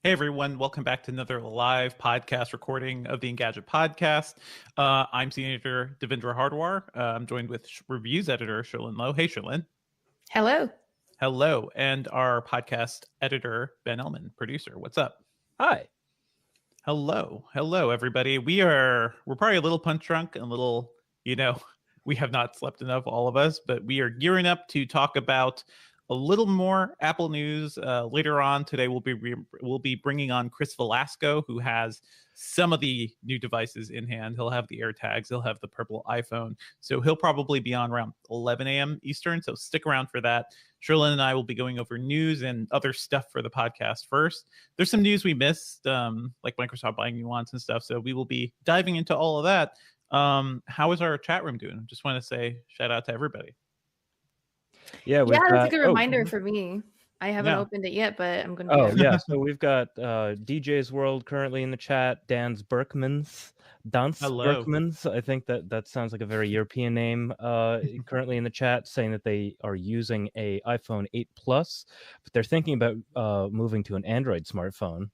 Hey everyone, welcome back to another live podcast recording of the Engadget Podcast. I'm Senior Editor Devendra Hardwar. I'm joined with Reviews Editor Sherlyn Lowe. Hey Sherlyn. Hello. Hello. And our podcast editor, Ben Ellman, producer. What's up? Hi. Hello. Hello, everybody. We're probably a little punch drunk and a little, we have not slept enough, all of us, but we are gearing up to talk about a little more Apple news later on today. We'll be bringing on Chris Velasco, who has some of the new devices in hand. He'll have the AirTags. He'll have the purple iPhone. So he'll probably be on around 11 a.m. Eastern. So stick around for that. Sherlyn and I will be going over news and other stuff for the podcast first. There's some news we missed, like Microsoft buying Nuance and stuff. So we will be diving into all of that. How is our chat room doing? Just want to say shout out to everybody. Yeah, that's a good reminder for me. I haven't opened it yet, but I'm going to. So we've got DJ's World currently in the chat. Dan's Berkmans. Berkmans. I think that sounds like a very European name. Currently in the chat, saying that they are using a iPhone 8 Plus, but they're thinking about moving to an Android smartphone.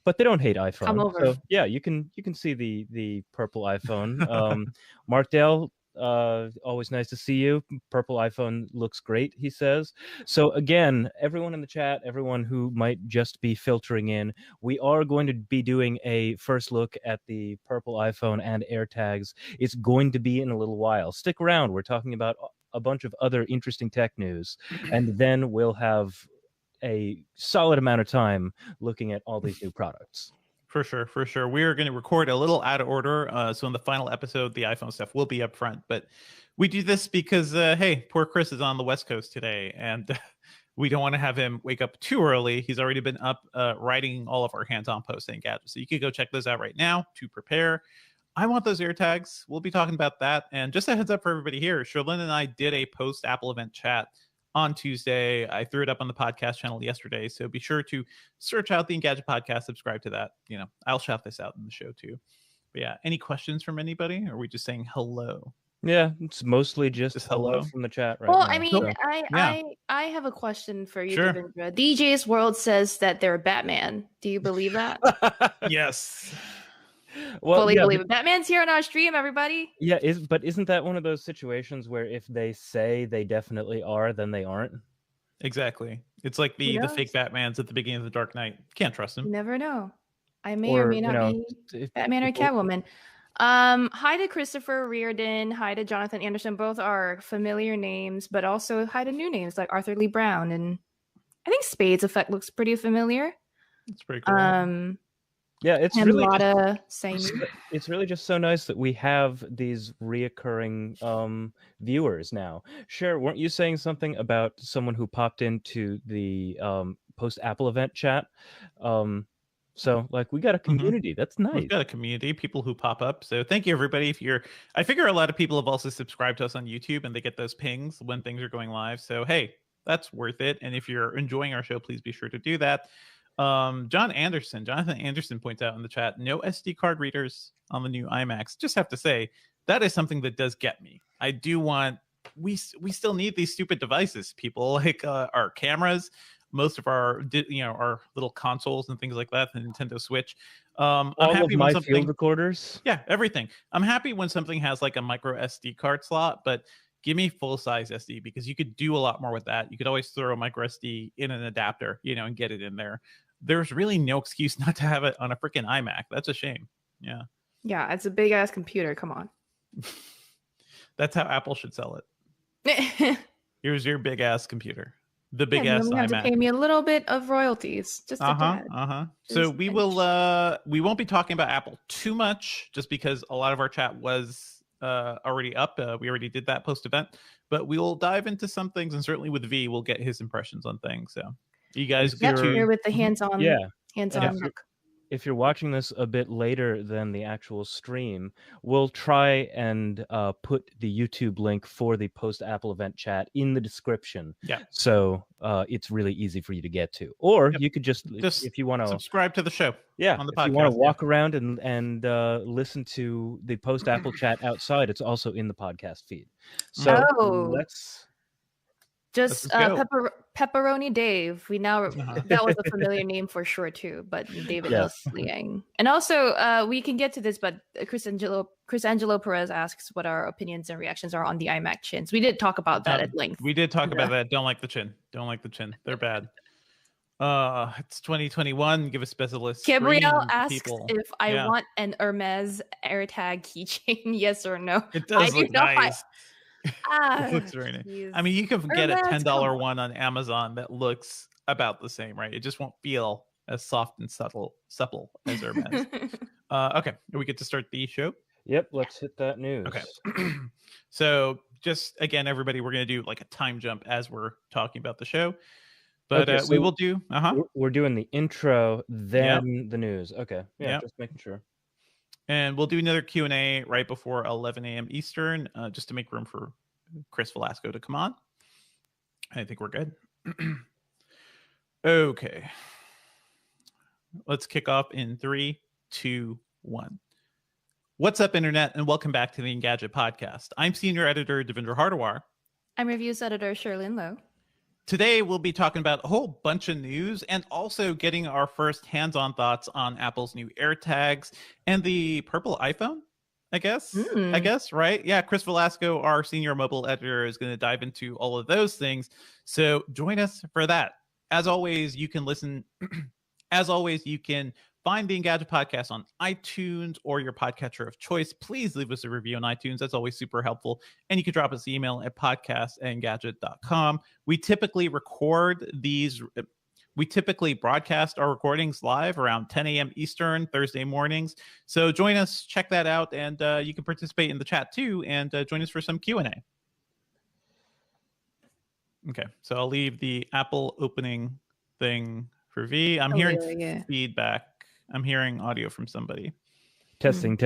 But they don't hate iPhone. Come over. So yeah, you can see the purple iPhone. Mark Dale. Always nice to see you. Purple iPhone looks great, he says. So again, everyone in the chat, everyone who might just be filtering in, we are going to be doing a first look at the purple iPhone and AirTags. It's going to be in a little while. Stick around. We're talking about a bunch of other interesting tech news, and then we'll have a solid amount of time looking at all these new products. For sure. We are going to record a little out of order. So in the final episode, the iPhone stuff will be up front. But we do this because, hey, poor Chris is on the West Coast today. And we don't want to have him wake up too early. He's already been up writing all of our hands-on posts and gadgets. So you can go check those out right now to prepare. I want those AirTags. We'll be talking about that. And just a heads up for everybody here, Sherlyn and I did a post-Apple event chat on Tuesday. I threw it up on the podcast channel yesterday, so be sure to search out the Engadget Podcast, subscribe to that. I'll shout this out in the show too. But yeah, any questions from anybody? Or are we just saying hello? Yeah, it's mostly just hello from the chat right now. Well, I mean, I have a question for you, Devendra. DJ's World says that they're Batman. Do you believe that? Yes. Fully believe it. Batman's here on our stream, everybody. Yeah, but isn't that one of those situations where if they say they definitely are, then they aren't? Exactly. It's like the fake Batmans at the beginning of The Dark Knight. Can't trust them. You never know. I may or may not be Batman or Catwoman. Hi to Christopher Reardon. Hi to Jonathan Anderson. Both are familiar names, but also hi to new names like Arthur Lee Brown. And I think Spade's Effect looks pretty familiar. It's pretty cool. Yeah, it's really just so nice that we have these reoccurring viewers now. Cher, weren't you saying something about someone who popped into the post-Apple event chat? So, we got a community. Mm-hmm. That's nice. We've got a community, people who pop up. So thank you, everybody. I figure a lot of people have also subscribed to us on YouTube, and they get those pings when things are going live. So, hey, that's worth it. And if you're enjoying our show, please be sure to do that. Jonathan Anderson points out in the chat, no SD card readers on the new iMacs. Just have to say, that is something that does get me. I do want, we still need these stupid devices, people, like our cameras, most of our little consoles and things like that, the Nintendo Switch. I'm happy when field recorders. Yeah, everything. I'm happy when something has like a micro SD card slot, but give me full size SD, because you could do a lot more with that. You could always throw a micro SD in an adapter, and get it in there. There's really no excuse not to have it on a freaking iMac. That's a shame. Yeah. Yeah, it's a big ass computer. Come on. That's how Apple should sell it. Here's your big ass computer. The big ass iMac. You have to pay me a little bit of royalties. Just So we won't be talking about Apple too much, just because a lot of our chat was already up. We already did that post event, but we will dive into some things, and certainly with V, we'll get his impressions on things. So you guys get here with the hands-on. If you're watching this a bit later than the actual stream, we'll try and put the YouTube link for the post-Apple event chat in the description. Yeah. So it's really easy for you to get to. Or you could just if you want to subscribe to the show. Yeah. On the podcast. If you want to walk around and listen to the post-Apple chat outside, it's also in the podcast feed. So let's just Pepperoni Dave. That was a familiar name for sure too, but David Liang. And also, we can get to this, but Chris Angelo Perez asks what our opinions and reactions are on the iMac chins. We did talk about that at length. We did talk about that. Don't like the chin. They're bad. It's 2021. Give a specialist. Gabrielle asks if I want an Hermes AirTag keychain. Yes or no? It does look nice. It looks very nice. I mean, you can get a $10 one on Amazon that looks about the same, right? It just won't feel as soft and supple as Hermes. Okay, we get to start the show. Yep, let's hit that news. Okay. So just again, everybody, we're going to do like a time jump as we're talking about the show. But so we will do. We're doing the intro, then the news. Okay. Yeah, just making sure. And we'll do another Q&A right before 11 a.m. Eastern, just to make room for Chris Velasco to come on. I think we're good. Okay. Let's kick off in 3, 2, 1. What's up, Internet, and welcome back to the Engadget Podcast. I'm Senior Editor Devendra Hardawar. I'm Reviews Editor Sherlyn Lowe. Today, we'll be talking about a whole bunch of news and also getting our first hands-on thoughts on Apple's new AirTags and the purple iPhone, I guess, right? Yeah, Chris Velasco, our senior mobile editor, is going to dive into all of those things. So join us for that. As always, you can find the Engadget Podcast on iTunes or your podcatcher of choice. Please leave us a review on iTunes. That's always super helpful. And you can drop us an email at podcast@engadget.com. We typically broadcast our recordings live around 10 a.m. Eastern, Thursday mornings. So join us, check that out, and you can participate in the chat too, and join us for some Q&A. Okay, so I'll leave the Apple opening thing for V. I'm hearing feedback. I'm hearing audio from somebody. Testing.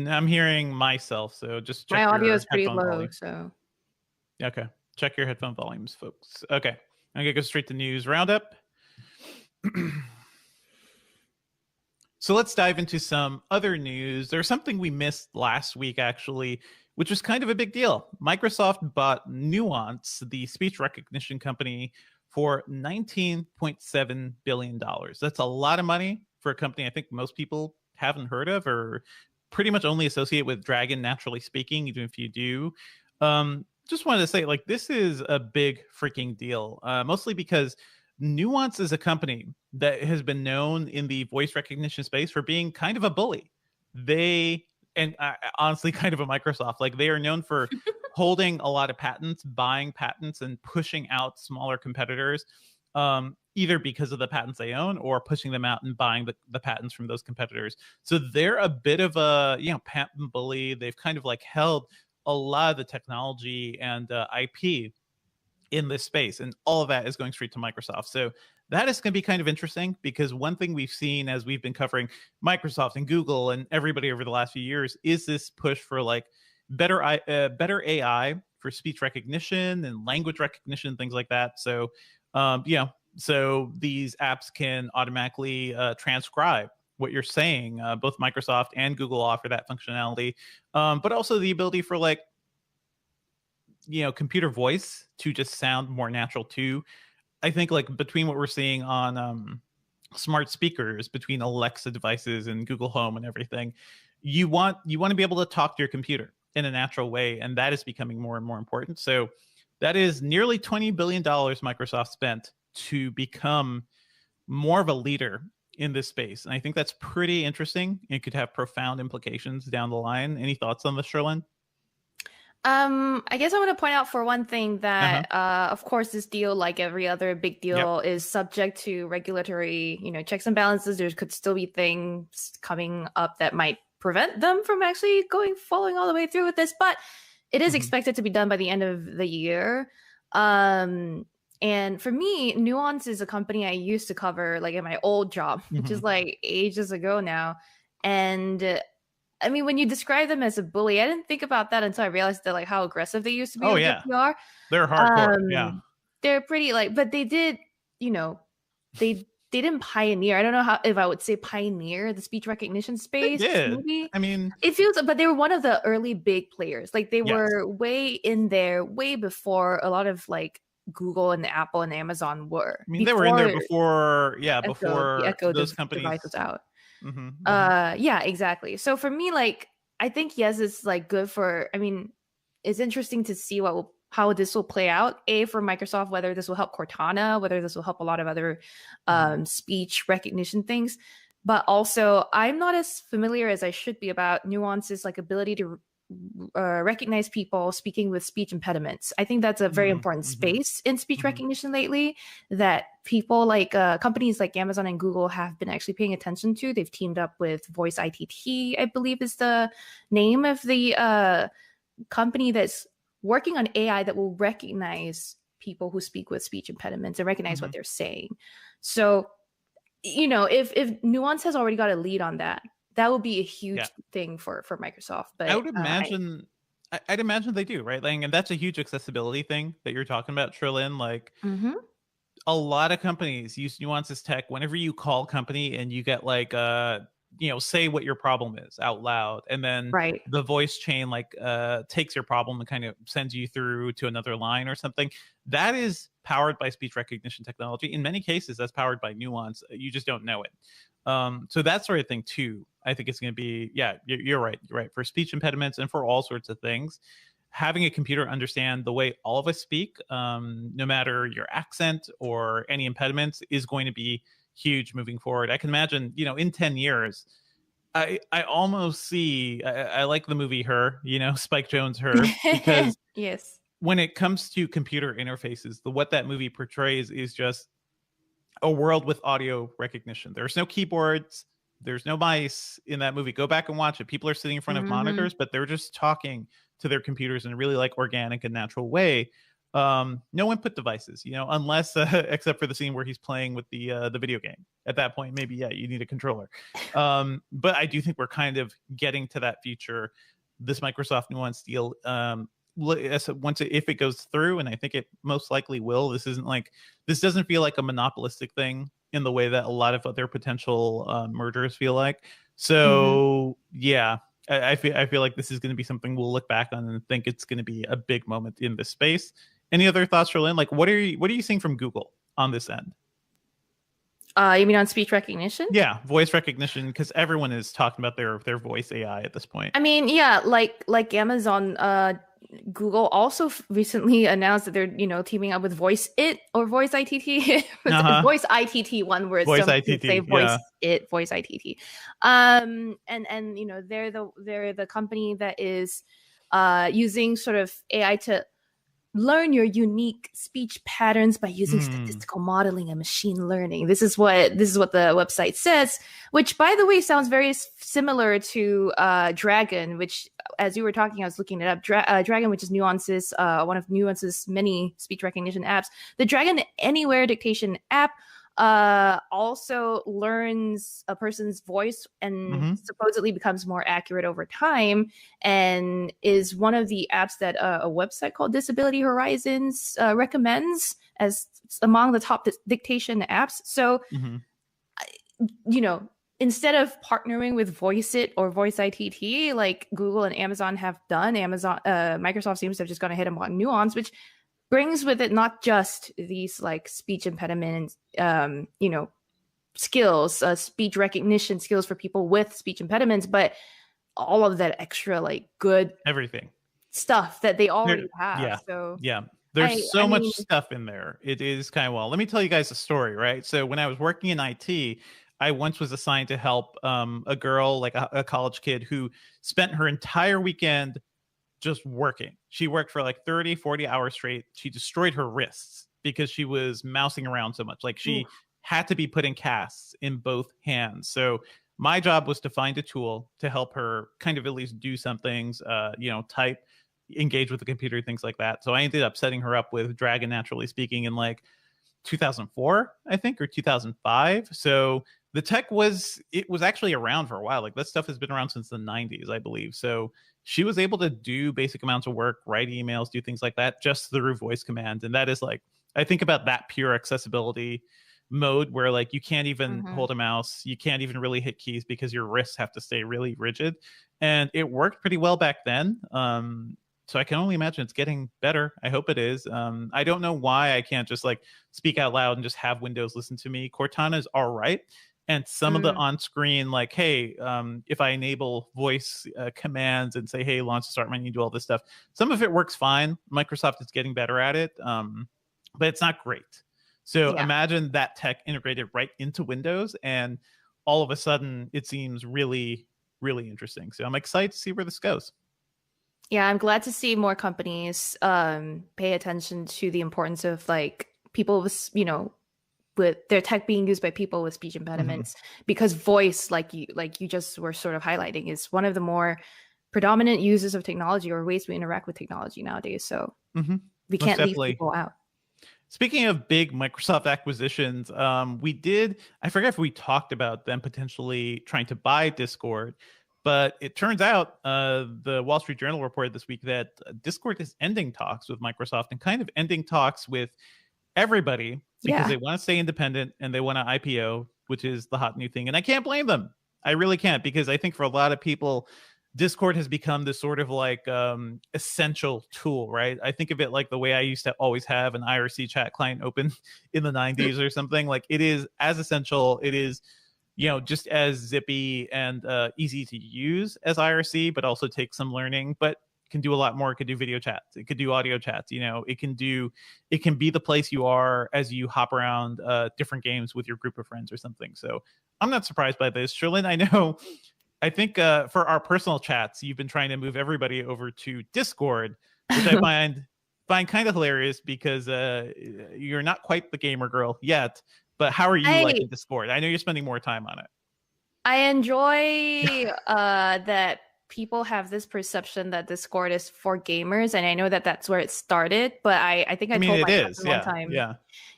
I'm hearing myself, so just check my audio is pretty low. Volume. So okay, check your headphone volumes, folks. Okay, I'm gonna go straight to news roundup. So let's dive into some other news. There's something we missed last week, actually, which was kind of a big deal. Microsoft bought Nuance, the speech recognition company, for $19.7 billion. That's a lot of money for a company I think most people haven't heard of or pretty much only associate with Dragon, naturally speaking, even if you do. Just wanted to say, like, this is a big freaking deal, mostly because Nuance is a company that has been known in the voice recognition space for being kind of a bully. Honestly, kind of a Microsoft. Like, they are known for holding a lot of patents, buying patents, and pushing out smaller competitors, either because of the patents they own or pushing them out and buying the patents from those competitors. So they're a bit of a patent bully. They've kind of like held a lot of the technology and IP in this space, and all of that is going straight to Microsoft. So that is going to be kind of interesting, because one thing we've seen as we've been covering Microsoft and Google and everybody over the last few years is this push for like better AI for speech recognition and language recognition, things like that. So, so these apps can automatically transcribe what you're saying. Both Microsoft and Google offer that functionality, but also the ability for like, computer voice to just sound more natural too. I think like between what we're seeing on smart speakers, between Alexa devices and Google Home and everything, you want to be able to talk to your computer in a natural way, and that is becoming more and more important. So that is nearly $20 billion Microsoft spent to become more of a leader in this space. And I think that's pretty interesting. It could have profound implications down the line. Any thoughts on this, Sherlyn? I guess I want to point out for one thing that, of course, this deal, like every other big deal, is subject to regulatory, checks and balances. There could still be things coming up that might prevent them from actually following all the way through with this, but it is expected to be done by the end of the year. And for me, Nuance is a company I used to cover like in my old job, which is like ages ago now. And I mean, when you describe them as a bully, I didn't think about that until I realized that like how aggressive they used to be. Oh yeah, PR. They're hardcore. They're pretty but they did, they didn't pioneer. I don't know if I would say pioneer the speech recognition space. They did. Maybe. I mean, it feels, but they were one of the early big players. Like they were way in there, way before a lot of like Google and Apple and Amazon were. I mean, they were in there before, before Echo those companies device was out. Mm-hmm. Yeah, exactly. So for me, like, I think yes, it's like good for. I mean, it's interesting to see how this will play out. For Microsoft, whether this will help Cortana, whether this will help a lot of other speech recognition things. But also, I'm not as familiar as I should be about Nuance's like ability to recognize people speaking with speech impediments. I think that's a very important space in speech recognition lately that people like companies like Amazon and Google have been actually paying attention to. They've teamed up with Voice ITT, I believe is the name of the company that's working on AI that will recognize people who speak with speech impediments and recognize what they're saying. So, you know, if Nuance has already got a lead on that, that would be a huge thing for Microsoft. But I would imagine, I'd imagine they do, right? Like, and that's a huge accessibility thing that you're talking about, Trilin. Like, a lot of companies use Nuance's tech. Whenever you call company and you get like, you know, say what your problem is out loud, and then the voice chain like takes your problem and kind of sends you through to another line or something. That is powered by speech recognition technology. In many cases, that's powered by Nuance. You just don't know it. So that sort of thing too, I think it's going to be, you're right. You're right. For speech impediments and for all sorts of things, having a computer understand the way all of us speak, no matter your accent or any impediments, is going to be huge moving forward. I can imagine, you know, in 10 years, I almost see, I like the movie Her, you know, Spike Jonze Her, because when it comes to computer interfaces, what that movie portrays is just a world with audio recognition. There's no keyboards, there's no mice in that movie. Go back and watch it. People are sitting in front of monitors, but they're just talking to their computers in a really like organic and natural way. No input devices, you know, unless except for the scene where he's playing with the video game. At that point, maybe you need a controller. But I do think we're kind of getting to that future. This Microsoft Nuance deal, if it goes through, and I think it most likely will, this doesn't feel like a monopolistic thing in the way that a lot of other potential mergers feel like. So I feel like this is going to be something we'll look back on and think it's going to be a big moment in this space. Any other thoughts, Charlene? Like, what are you seeing from Google on this end? You mean on speech recognition? Yeah, voice recognition, because everyone is talking about their voice AI at this point. I mean, like Amazon, Google also recently announced that they're, you know, teaming up with Voice It or Voice ITT. Voice ITT, one word. Voice ITT, say Voice It, Voice ITT. And you know, they're the company that is using sort of AI to learn your unique speech patterns by using statistical modeling and machine learning. This is what the website says, which, by the way, sounds very similar to Dragon, which, as you were talking, I was looking it up. Dragon, which is Nuance's one of Nuance's many speech recognition apps. The Dragon Anywhere dictation app also learns a person's voice and supposedly becomes more accurate over time, and is one of the apps that a website called Disability Horizons recommends as among the top dictation apps. So, you know, instead of partnering with Voice It or Voice ITT like Google and Amazon have done, Microsoft seems to have just gone ahead and bought Nuance, which brings with it not just these like speech impediment, you know, skills, speech recognition skills for people with speech impediments, but all of that extra like good everything stuff that they already have. There's so much stuff in there. It is kind of, well, let me tell you guys a story, right? So when I was working in IT, I once was assigned to help a girl, like a college kid, who spent her entire weekend just working. She worked for like 30, 40 hours straight. She destroyed her wrists because she was mousing around so much. Like she had to be putting casts in both hands. So my job was to find a tool to help her kind of at least do some things, you know, type, engage with the computer, things like that. So I ended up setting her up with Dragon, naturally speaking, in like 2004, I think, or 2005. So the tech was actually around for a while. Like that stuff has been around since the 90s, I believe. So she was able to do basic amounts of work, write emails, do things like that just through voice command. And that is like, I think about that pure accessibility mode where like you can't even hold a mouse, you can't even really hit keys because your wrists have to stay really rigid. And it worked pretty well back then. So I can only imagine it's getting better. I hope it is. I don't know why I can't just like speak out loud and just have Windows listen to me. Cortana is all right. And some of the on-screen, like, hey, if I enable voice commands and say, hey, launch the start menu, do all this stuff, some of it works fine. Microsoft is getting better at it, but it's not great. So imagine that tech integrated right into Windows, and all of a sudden it seems really, really interesting. So I'm excited to see where this goes. Yeah, I'm glad to see more companies pay attention to the importance of like people with, you know, with their tech being used by people with speech impediments, because voice, like you just were sort of highlighting, is one of the more predominant uses of technology or ways we interact with technology nowadays. So we can't leave people out. Speaking of big Microsoft acquisitions, I forget if we talked about them potentially trying to buy Discord, but it turns out the Wall Street Journal reported this week that Discord is ending talks with Microsoft and kind of ending talks with everybody because they want to stay independent and they want to IPO, which is the hot new thing. And I can't blame them. I really can't, because I think for a lot of people, Discord has become this sort of like essential tool, right? I think of it like the way I used to always have an IRC chat client open in the 90s or something. Like, it is as essential. It is, you know, just as zippy and easy to use as IRC, but also takes some learning, but can do a lot more. It could do video chats. It could do audio chats. You know, it can be the place you are as you hop around different games with your group of friends or something. So I'm not surprised by this. Sherlyn, I think for our personal chats, you've been trying to move everybody over to Discord, which I find kind of hilarious, because you're not quite the gamer girl yet. But how are you liking Discord? I know you're spending more time on it. I enjoy that people have this perception that Discord is for gamers, and I know that that's where it started. But I think I told my cousin one time. Yeah.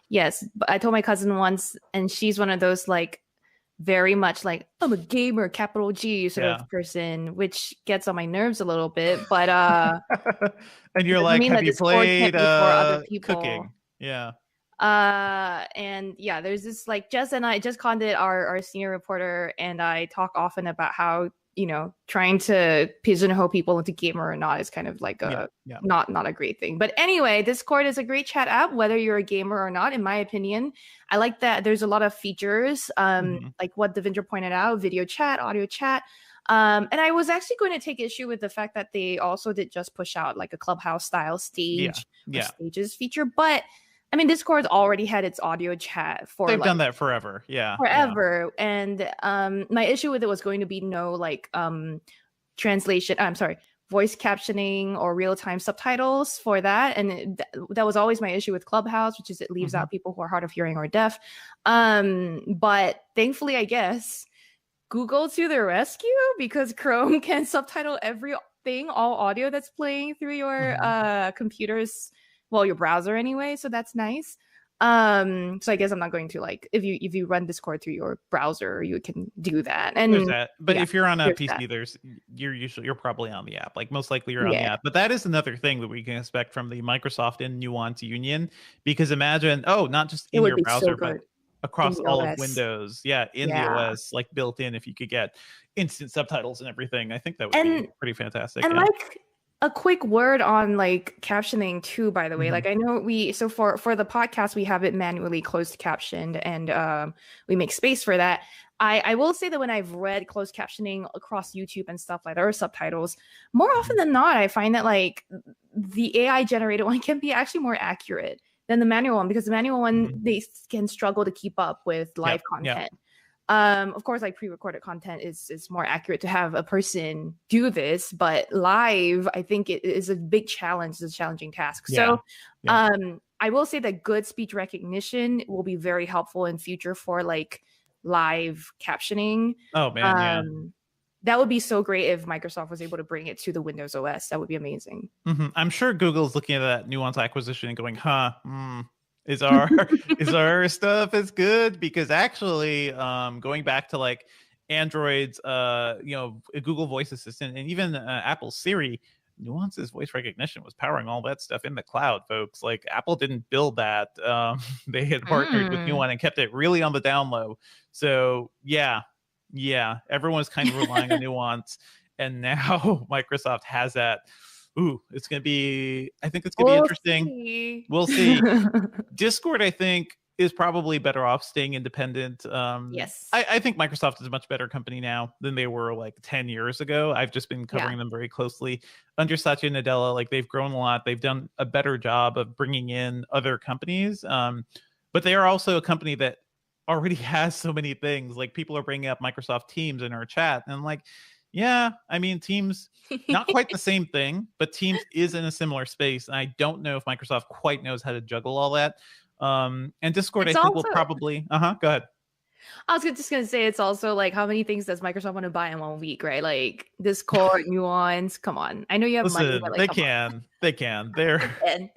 Yes, but I told my cousin once, and she's one of those like very much like, I'm a gamer, capital G sort of person, which gets on my nerves a little bit. But and you're like, have you played cooking? Yeah. And yeah, there's this like Jess Condit, our senior reporter, and I talk often about how, you know, trying to pigeonhole people into gamer or not is kind of like not a great thing. But anyway, Discord is a great chat app, whether you're a gamer or not, in my opinion. I like that there's a lot of features, like what Devendra pointed out, video chat, audio chat. And I was actually going to take issue with the fact that they also did just push out like a Clubhouse style stages feature. But I mean, Discord's already had its audio chat for they've done that forever. Forever. And my issue with it was going to be no like translation. I'm sorry, voice captioning or real-time subtitles for that. And that was always my issue with Clubhouse, which is it leaves out people who are hard of hearing or deaf. But thankfully, I guess, Google to the rescue, because Chrome can subtitle everything, all audio that's playing through your computer's, well, your browser anyway, so that's nice. So I guess I'm not going to like, if you run Discord through your browser, you can do that. And there's that. But if you're on a PC, you're probably on the app. Like, most likely you're on the app. But that is another thing that we can expect from the Microsoft and Nuance union, because imagine, not just in your browser, but across all of Windows. Yeah, in the OS, like built in, if you could get instant subtitles and everything. I think that would be pretty fantastic. And like, a quick word on like captioning too, by the way. Like, I know for the podcast, we have it manually closed captioned, and we make space for that. I will say that when I've read closed captioning across YouTube and stuff like that, or subtitles, more often than not, I find that like the AI generated one can be actually more accurate than the manual one, because the manual one, they can struggle to keep up with live content. Of course, like pre-recorded content is more accurate to have a person do this, but live, I think it is a big challenge. It's a challenging task. I will say that good speech recognition will be very helpful in future for like live captioning. Oh man, that would be so great if Microsoft was able to bring it to the Windows OS. That would be amazing. I'm sure Google's looking at that Nuance acquisition and going, Is our stuff as good? Because actually, going back to like Android's, Google Voice Assistant, and even Apple's Siri, Nuance's voice recognition was powering all that stuff in the cloud, folks. Like, Apple didn't build that. They had partnered with Nuance and kept it really on the down low. So yeah, everyone's kind of relying on Nuance, and now Microsoft has that Ooh, it's going to be, I think it's going to be interesting. We'll see. Discord, I think, is probably better off staying independent. Yes. I think Microsoft is a much better company now than they were like 10 years ago. I've just been covering them very closely. Under Satya Nadella, like they've grown a lot. They've done a better job of bringing in other companies. But they are also a company that already has so many things. Like people are bringing up Microsoft Teams in our chat. And I'm like, yeah, I mean, Teams, not quite the same thing, but Teams is in a similar space. And I don't know if Microsoft quite knows how to juggle all that. And Discord, I think, will probably... Go ahead. I was just going to say, it's also like, how many things does Microsoft want to buy in 1 week, right? Like Discord, Nuance, come on. I know you have money. But like, they can. They're try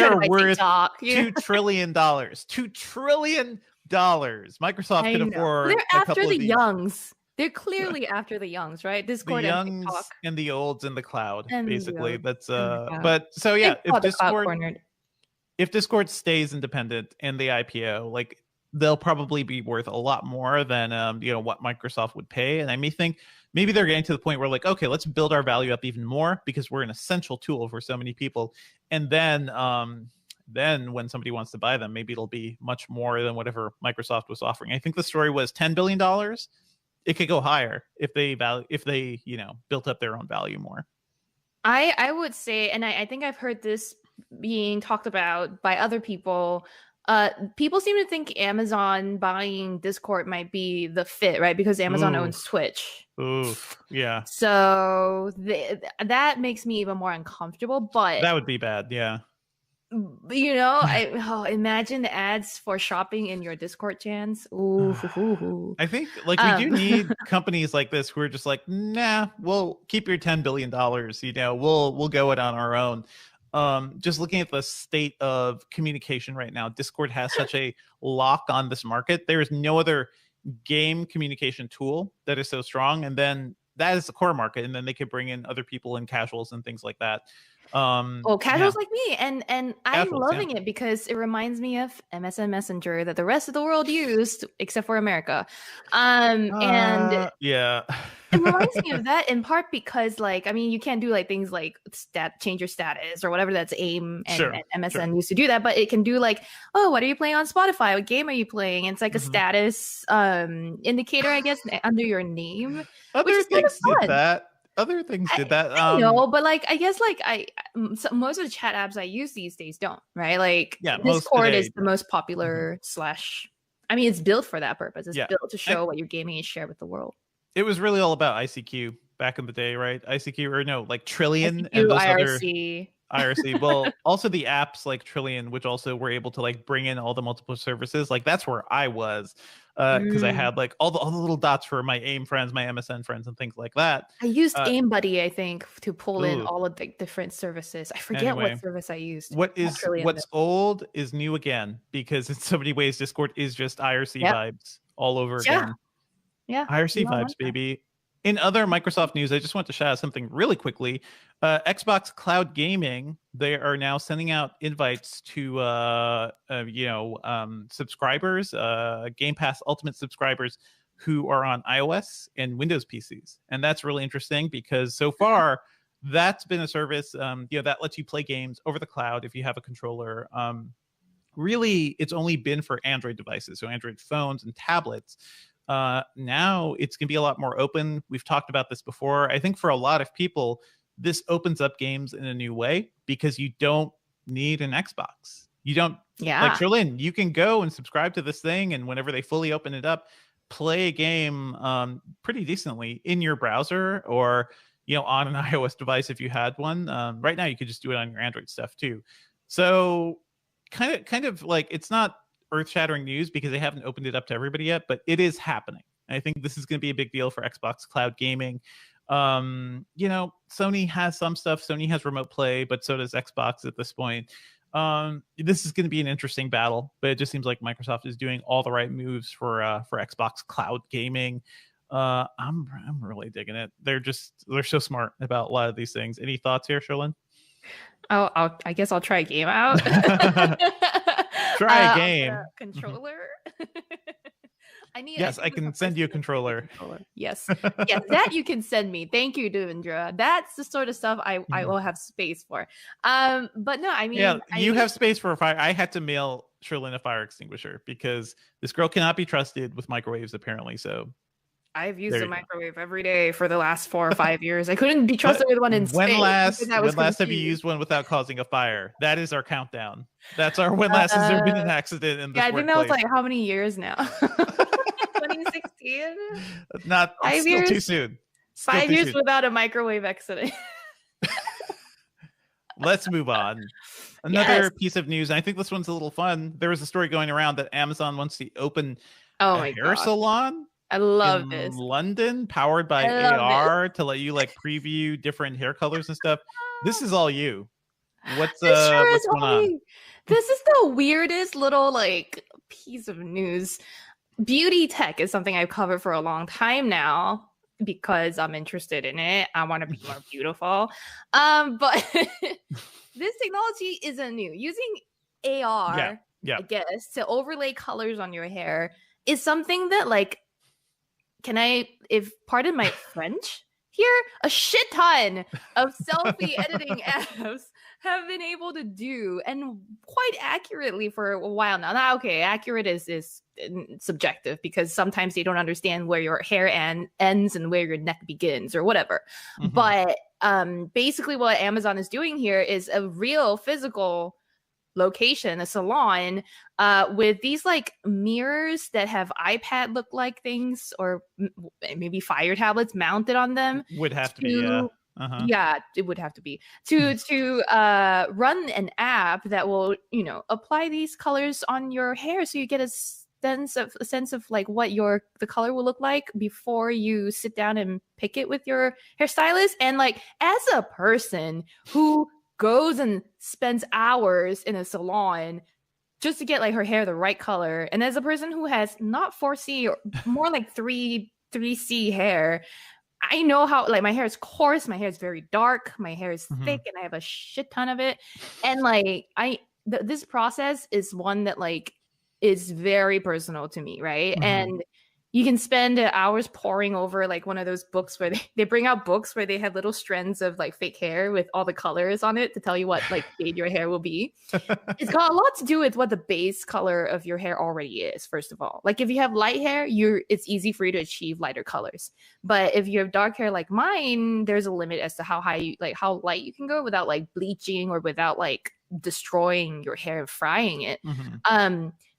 to buy TikTok. $2 trillion. $2 trillion. Microsoft can afford. They're after the youngs. They're clearly after the youngs, right? Discord the youngs and TikTok. And the olds in the cloud, and basically. That's but so yeah, if Discord stays independent and the IPO, like they'll probably be worth a lot more than what Microsoft would pay. And I may think maybe they're getting to the point where like, okay, let's build our value up even more because we're an essential tool for so many people. And then when somebody wants to buy them, maybe it'll be much more than whatever Microsoft was offering. I think the story was $10 billion. It could go higher if they built up their own value more. I would say, and I think I've heard this being talked about by other people. People seem to think Amazon buying Discord might be the fit, right? Because Amazon owns Twitch. Oof, yeah. So that makes me even more uncomfortable. But that would be bad, yeah. Imagine the ads for shopping in your Discord channels. Ooh. I think like we do need companies like this who are just like, nah, we'll keep your $10 billion. We'll go it on our own. Just looking at the state of communication right now, Discord has such a lock on this market. There is no other game communication tool that is so strong. And then that is the core market. And then they could bring in other people and casuals and things like that. Casuals like me, and I'm loving it because it reminds me of MSN Messenger that the rest of the world used except for America. It reminds me of that in part because you can't do like things like change your status or whatever. That's AIM and MSN used to do that, but it can do like, oh, what are you playing on Spotify? What game are you playing? And it's like a status indicator, I guess, under your name. Other things did that. Other things did that. I know, but I guess most of the chat apps I use these days don't, right? Like Discord is the most popular it's built for that purpose. It's built to show what you're gaming and share with the world. It was really all about ICQ back in the day, right? ICQ or no, like Trillion ICQ, and those IRC. IRC. Well, also the apps like Trillion, which also were able to like bring in all the multiple services. Like that's where I was. Because I had like all the little dots for my AIM friends, my MSN friends, and things like that. I used AIM Buddy, I think, to pull in all of the different services. I forget what service I used. What's old is new again, because in so many ways, Discord is just IRC vibes all over again. Yeah, IRC vibes, baby. In other Microsoft news, I just want to shout out something really quickly. Xbox Cloud Gaming, they are now sending out invites to subscribers, Game Pass Ultimate subscribers who are on iOS and Windows PCs. And that's really interesting because so far that's been a service that lets you play games over the cloud if you have a controller. Really, it's only been for Android devices, so Android phones and tablets. Now it's going to be a lot more open. We've talked about this before. I think for a lot of people, this opens up games in a new way because you don't need an Xbox. You don't like Trillion. You can go and subscribe to this thing, and whenever they fully open it up, play a game pretty decently in your browser or on an iOS device if you had one. Right now, you could just do it on your Android stuff too. So kind of like it's not earth-shattering news because they haven't opened it up to everybody yet, but it is happening. I think this is going to be a big deal for Xbox Cloud Gaming. Sony has some stuff. Sony has remote play, but so does Xbox at this point. This is going to be an interesting battle, but it just seems like Microsoft is doing all the right moves for Xbox Cloud Gaming. I'm really digging it. They're so smart about a lot of these things. Any thoughts here, Sherlyn? I guess I'll try a game out. Try a game. Controller. Yes, I can send you a controller. Yes. Yes, that you can send me. Thank you, Devendra. That's the sort of stuff I will have space for. But no, I mean, yeah, you have space for a fire. I had to mail Sherlyn a fire extinguisher because this girl cannot be trusted with microwaves, apparently. So I've used a microwave every day for the last 4 or 5 years. I couldn't be trusted with one in space. When last have you used one without causing a fire? That is our countdown. That's our when last has there been an accident in this I think that was like how many years now? 2016? Not 5 years. Too soon. 5 years without a microwave accident. Let's move on. Another piece of news. And I think this one's a little fun. There was a story going around that Amazon wants to open a hair salon. I love this. London, powered by AR to let you like preview different hair colors and stuff. This is all you. What's going on? This is the weirdest little like piece of news. Beauty tech is something I've covered for a long time now because I'm interested in it. I want to be more beautiful. But this technology isn't new. Using AR, I guess, to overlay colors on your hair is something that like pardon my French here, a shit ton of selfie editing apps have been able to do, and quite accurately for a while now. Now, okay, accurate is subjective because sometimes they don't understand where your hair ends and where your neck begins or whatever. But basically what Amazon is doing here is a real physical location, a salon, with these like mirrors that have iPad look like things or maybe Fire tablets mounted on them. Would have to be, yeah, it would have to be to run an app that will, apply these colors on your hair, so you get a sense of like what the color will look like before you sit down and pick it with your hairstylist. And like, as a person who goes and spends hours in a salon just to get like her hair the right color, and as a person who has not 4C or more like 3C hair, I know how, like, my hair is coarse, my hair is very dark, my hair is thick, and I have a shit ton of it. And like this process is one that like is very personal to me, right? And you can spend hours poring over like one of those books where they bring out books where they have little strands of like fake hair with all the colors on it to tell you what like shade your hair will be. It's got a lot to do with what the base color of your hair already is, first of all. Like if you have light hair, it's easy for you to achieve lighter colors. But if you have dark hair like mine, there's a limit as to how light you can go without like bleaching or without like destroying your hair and frying it.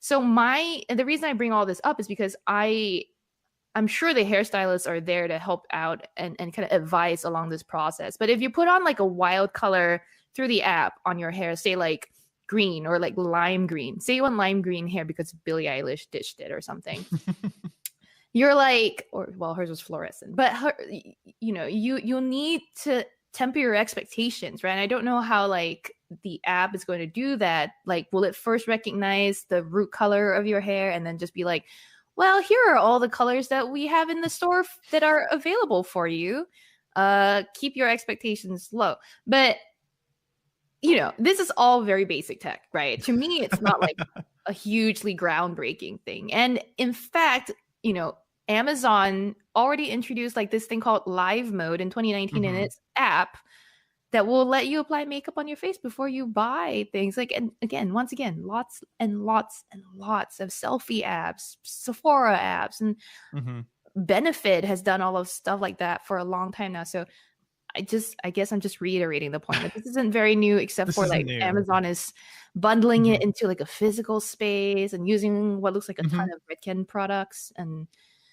So the reason I bring all this up is because I'm sure the hairstylists are there to help out and kind of advise along this process. But if you put on like a wild color through the app on your hair, say like green or like lime green, say you want lime green hair because Billie Eilish ditched it or something. You're like, hers was fluorescent, but you'll need to temper your expectations, right? And I don't know how like the app is going to do that. Like, will it first recognize the root color of your hair and then just be like, well, here are all the colors that we have in the store that are available for you. Keep your expectations low. But, this is all very basic tech, right? To me, it's not like a hugely groundbreaking thing. And in fact, Amazon already introduced like this thing called live mode in 2019 in its app that will let you apply makeup on your face before you buy things. Like, and again, once again, lots and lots and lots of selfie apps, Sephora apps, and Benefit has done all of stuff like that for a long time now. So I guess I'm just reiterating the point that this isn't very new, except for like Amazon is bundling it into like a physical space and using what looks like a ton of Redken products. And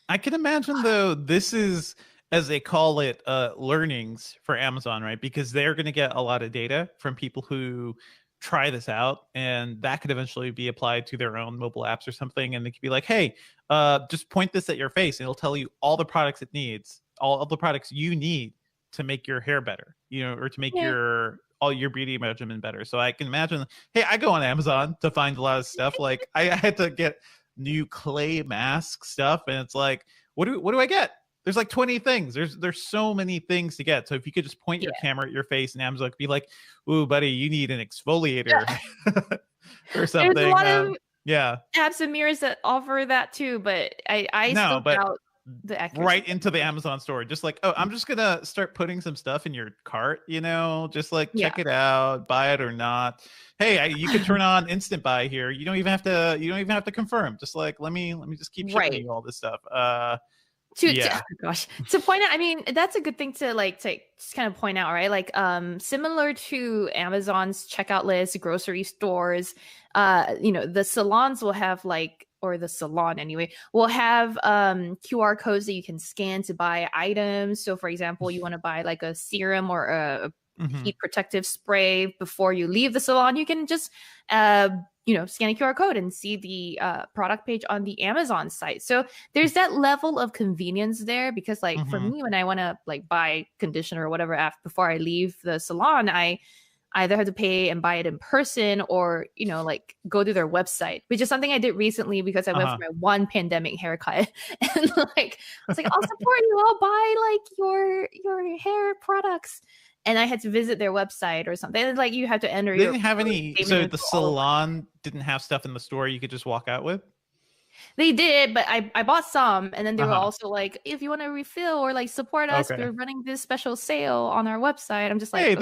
I can imagine though, this is, as they call it, learnings for Amazon, right? Because they're going to get a lot of data from people who try this out, and that could eventually be applied to their own mobile apps or something. And they could be like, hey, just point this at your face, and it'll tell you all the products it needs, all the products you need to make your hair better, or to make all your beauty regimen better. So I can imagine, hey, I go on Amazon to find a lot of stuff. Like I had to get new clay mask stuff, and it's like, what do I get? There's like 20 things. There's so many things to get. So if you could just point your camera at your face and Amazon could be like, ooh, buddy, you need an exfoliator or something. Yeah. I have some mirrors that offer that too, but I still doubt the accuracy. Right into the Amazon store, just like, oh, I'm just gonna start putting some stuff in your cart, just like check it out, buy it or not. Hey, you can turn on instant buy here. You don't even have to confirm. Just like let me just keep shipping you all this stuff. To point out, I mean, that's a good thing to just kind of point out, right? Like similar to Amazon's checkout list, grocery stores, the salons will have or the salon anyway, will have QR codes that you can scan to buy items. So for example, you want to buy like a serum or a heat protective spray before you leave the salon, you can just scan a QR code and see the product page on the Amazon site. So there's that level of convenience there, because for me, when I want to buy conditioner or whatever before I leave the salon, I either have to pay and buy it in person or, go to their website, which is something I did recently because I went for my one pandemic haircut. And I was like, I'll support you. I'll buy your hair products. And I had to visit their website or something. And, you have to enter. They didn't have any. So the salon didn't have stuff in the store you could just walk out with? They did, but I bought some. And then they were also like, if you want to refill or support us, we're running this special sale on our website. I'm just like, hey,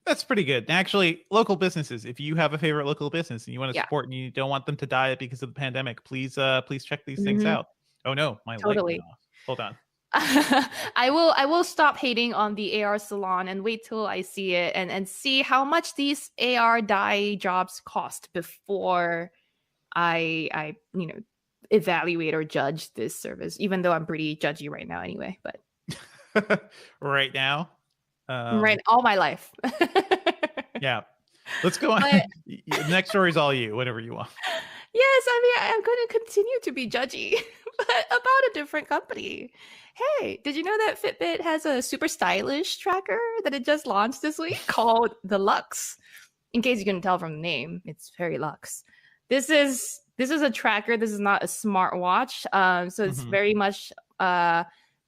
that's pretty good. Actually, local businesses, if you have a favorite local business and you want to support and you don't want them to die because of the pandemic, please check these things out. Oh no, my light went off. Hold on. I will stop hating on the AR salon and wait till I see it and see how much these AR dye jobs cost before I evaluate or judge this service, even though I'm pretty judgy right now anyway. But right now, right, all my life. Yeah, let's go on. Next story is all you, whatever you want. Yes, I mean, I'm going to continue to be judgy, but about a different company. Hey, did you know that Fitbit has a super stylish tracker that it just launched this week called the Luxe? In case you couldn't tell from the name, it's very luxe. This is a tracker. This is not a smartwatch. So it's very much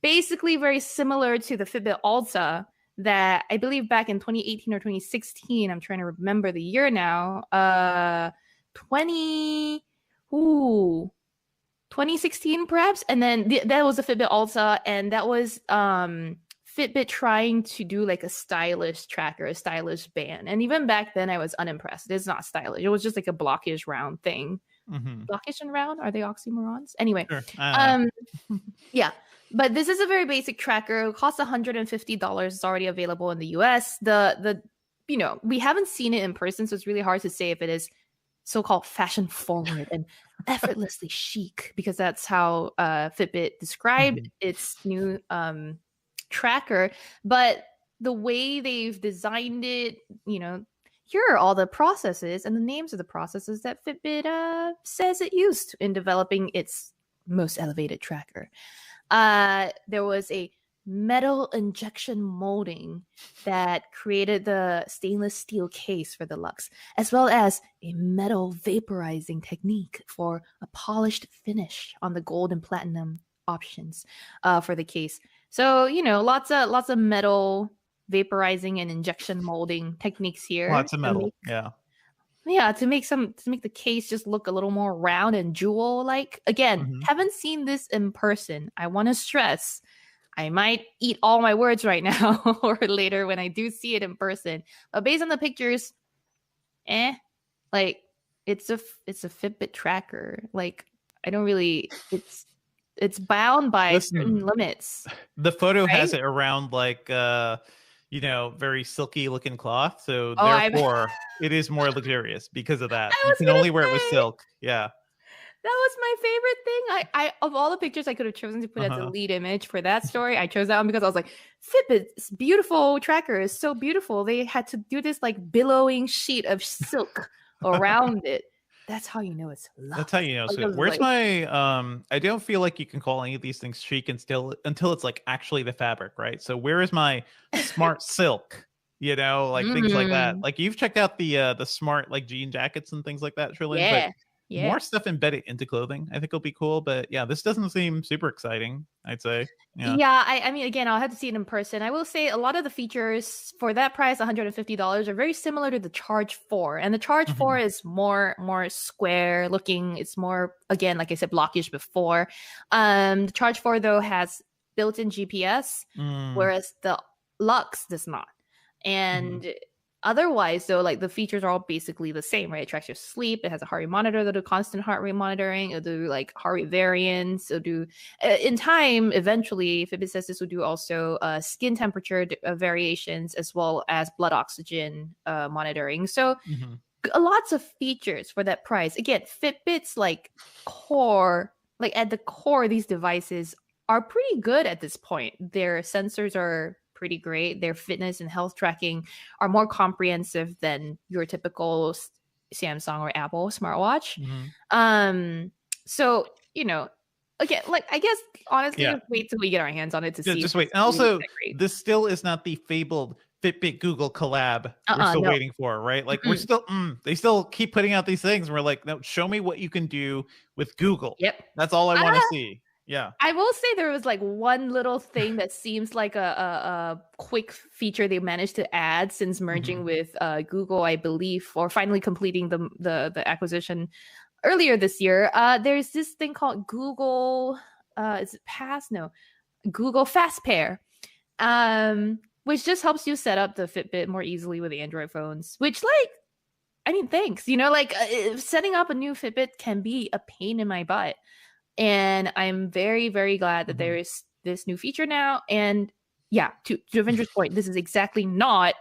basically very similar to the Fitbit Ultra that I believe back in 2018 or 2016. I'm trying to remember the year now. 2016 perhaps, and then that was the Fitbit Ultra, and that was Fitbit trying to do a stylish tracker, a stylish band. And even back then I was unimpressed. It's not stylish. It was just a blockish round thing. Blockish and round, are they oxymorons? Anyway, sure. Yeah, but this is a very basic tracker. It costs $150. It's already available in the US. We haven't seen it in person, so it's really hard to say if it is so-called fashion forward and effortlessly chic, because that's how Fitbit described its new tracker. But the way they've designed it, here are all the processes and the names of the processes that Fitbit says it used in developing its most elevated tracker. There was a metal injection molding that created the stainless steel case for the Luxe, as well as a metal vaporizing technique for a polished finish on the gold and platinum options for the case. So, lots of metal vaporizing and injection molding techniques here. Lots of metal, to make the case just look a little more round and jewel like. Again, haven't seen this in person. I want to stress, I might eat all my words right now or later when I do see it in person. But based on the pictures, it's a Fitbit tracker. I don't really, it's bound by certain limits. The photo has it around very silky looking cloth. So therefore it is more luxurious because of that. You can only wear it with silk. Yeah. That was my favorite thing. I of all the pictures I could have chosen to put as a lead image for that story, I chose that one because I was like, Fitbit's beautiful tracker is so beautiful. They had to do this billowing sheet of silk around it. That's how you know it's luxe. That's how you know. So where's my I don't feel like you can call any of these things chic until it's actually the fabric, right? So where is my smart silk? Things like that. You've checked out the smart jean jackets and things like that, Trillian. Yeah. more stuff embedded into clothing, I think will be cool. But yeah, this doesn't seem super exciting, I'd say. Yeah, I mean, again, I'll have to see it in person. I will say a lot of the features for that price, $150, are very similar to the Charge 4. And the Charge 4 is more square looking. It's more, again, like I said, blockish before. The Charge 4, though, has built-in GPS, whereas the Lux does not. And otherwise, though, like the features are all basically the same, right? It tracks your sleep. It has a heart rate monitor that'll do constant heart rate monitoring. It'll do like heart rate variance. It'll do, in time, eventually, Fitbit says this will do also skin temperature variations as well as blood oxygen monitoring. So lots of features for that price. Again, Fitbit's like core, like at the core, these devices are pretty good at this point. Their sensors are pretty great. Their fitness and health tracking are more comprehensive than your typical Samsung or Apple smartwatch. So, you know, again, like I guess honestly, wait till we get our hands on it to see. Just wait. And also, this still is not the fabled Fitbit Google collab we're still waiting for, right? Like we're still they still keep putting out these things and we're like, no, show me what you can do with Google. That's all I want to see. Yeah, I will say there was like one little thing that seems like a quick feature they managed to add since merging with Google, I believe, or finally completing the acquisition earlier this year. There's this thing called Google is it Pass? No, Google Fast Pair, which just helps you set up the Fitbit more easily with the Android phones. Which, like, I mean, thanks. You know, like setting up a new Fitbit can be a pain in my butt. And I'm very, very glad that there is this new feature now. And yeah, to Avenger's point, this is exactly not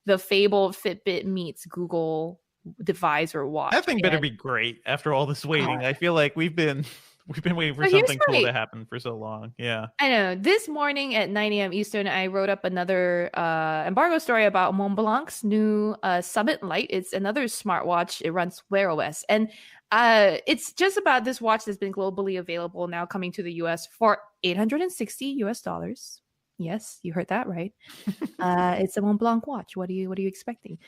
the fabled Fitbit meets Google device or watch. That thing better be great after all this waiting. I feel like we've been waiting for something cool to happen for so long. Yeah, I know. This morning at 9 a.m. Eastern, I wrote up another embargo story about Montblanc's new Summit Lite. It's another smartwatch. It runs Wear OS. And it's just about this watch that's been globally available now, coming to the US for $860. Yes, you heard that right. It's a Montblanc watch. What are you expecting?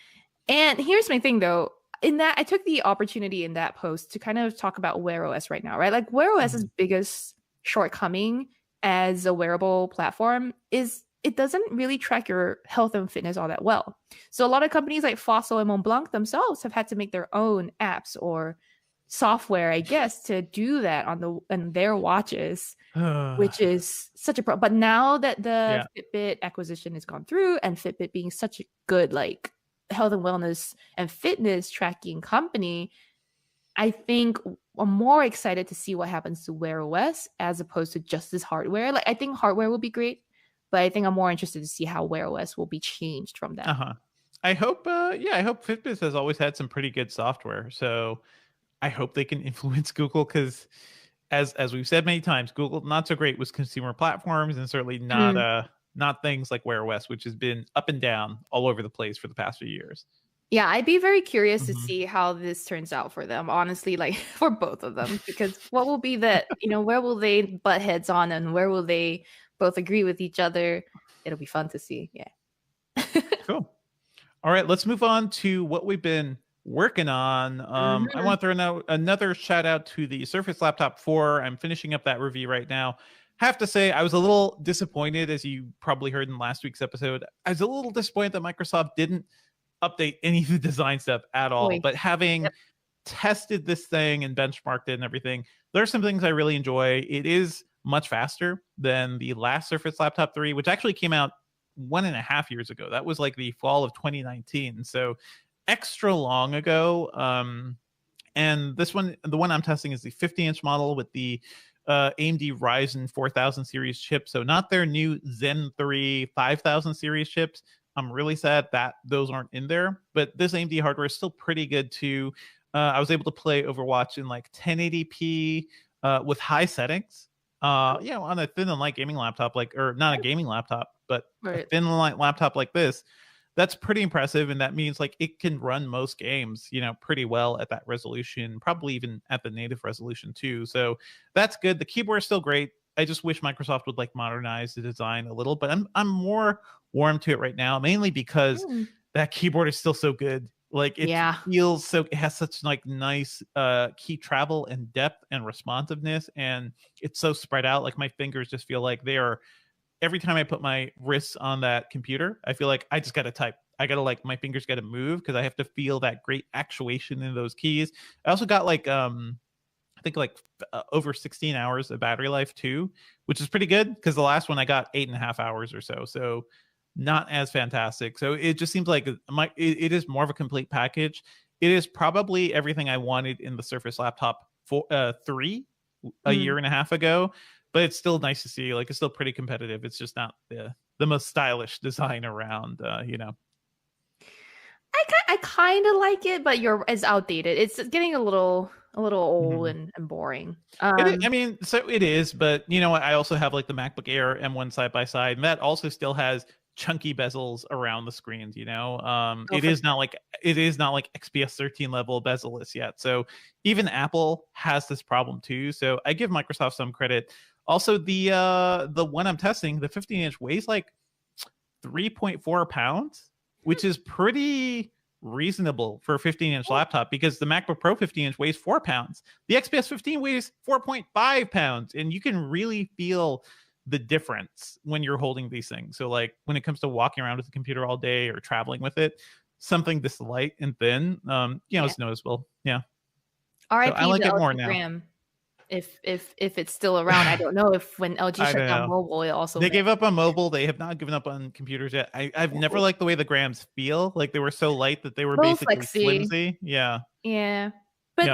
And here's my thing, though. In that, I took the opportunity in that post to kind of talk about Wear OS right now, right? Like Wear OS's biggest shortcoming as a wearable platform is it doesn't really track your health and fitness all that well. So a lot of companies like Fossil and Montblanc themselves have had to make their own apps or software, I guess, to do that on their watches, which is such a problem. But now that the Fitbit acquisition has gone through, and Fitbit being such a good like health and wellness and fitness tracking company, I think I'm more excited to see what happens to Wear OS as opposed to just this hardware. Like I think hardware will be great, but I think I'm more interested to see how Wear OS will be changed from that. I hope I hope Fitbit has always had some pretty good software, so I hope they can influence Google, because as we've said many times, Google not so great with consumer platforms, and certainly not things like Wear OS, which has been up and down all over the place for the past few years. Yeah, I'd be very curious to see how this turns out for them, honestly, like for both of them, because what will be that, you know, where will they butt heads on and where will they both agree with each other? It'll be fun to see. Yeah. Cool. All right, let's move on to what we've been working on. I want to throw out another shout out to the Surface Laptop 4. I'm finishing up that review right now. Have to say, I was a little disappointed, as you probably heard in last week's episode. I was a little disappointed that Microsoft didn't update any of the design stuff at all. But having tested this thing and benchmarked it and everything, there are some things I really enjoy. It is much faster than the last Surface Laptop 3, which actually came out 1.5 years ago. That was like the fall of 2019. So extra long ago. And this one, the one I'm testing, is the 50-inch model with the AMD Ryzen 4000 series chip. So not their new Zen 3 5000 series chips. I'm really sad that those aren't in there, but this AMD hardware is still pretty good too. I was able to play Overwatch in like 1080p with high settings. On a thin and light gaming laptop, or not a gaming laptop, but a thin and light laptop like this. That's pretty impressive, and that means like it can run most games, pretty well at that resolution, probably even at the native resolution too. So that's good. The keyboard is still great. I just wish Microsoft would like modernize the design a little, but I'm more warm to it right now, mainly because that keyboard is still so good. Like it feels so, it has such like nice key travel and depth and responsiveness, and it's so spread out. Like my fingers just feel like they are, every time I put my wrists on that computer, I feel like I just got to type. I got to like, my fingers got to move because I have to feel that great actuation in those keys. I also got like, I think like over 16 hours of battery life too, which is pretty good because the last one I got 8.5 hours or so. So not as fantastic. So it just seems like it is more of a complete package. It is probably everything I wanted in the Surface Laptop 3 a year and a half ago, but it's still nice to see. Like it's still pretty competitive. It's just not the most stylish design around, you know. I kind of like it, but it's outdated. It's getting a little old and boring. I mean, so it is, but you know what? I also have like the MacBook Air M1 side by side, and that also still has chunky bezels around the screens, you know. It is not like XPS 13 level bezel-less yet. So even Apple has this problem too. So I give Microsoft some credit. Also, the one I'm testing, the 15-inch weighs like 3.4 pounds, which is pretty reasonable for a 15-inch laptop, because the MacBook Pro 15-inch weighs 4 pounds. The XPS 15 weighs 4.5 pounds, and you can really feel the difference when you're holding these things. So like when it comes to walking around with the computer all day or traveling with it, something this light and thin, you know, it's noticeable. Yeah. R.I.P. So I like it more now. Gram. If it's still around, I don't know if when LG shut down mobile, it also they gave up on mobile. They have not given up on computers yet. I've never liked the way the Grams feel. Like they were so light that they were basically flimsy. Yeah. But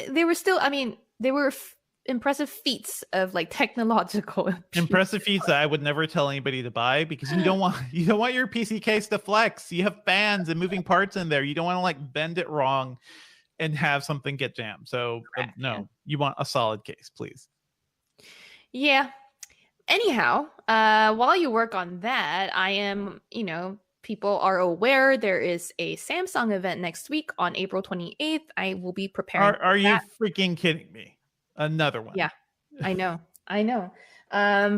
they were still. I mean, they were impressive feats of like technological impressive feats that I would never tell anybody to buy, because you don't want your PC case to flex. You have fans and moving parts in there. You don't want to like bend it wrong and have something get jammed. So no, you want a solid case, please. Yeah. Anyhow, while you work on that, I am, you know, people are aware there is a Samsung event next week on April 28th. I will be preparing. Are you freaking kidding me? Another one. Yeah, I know.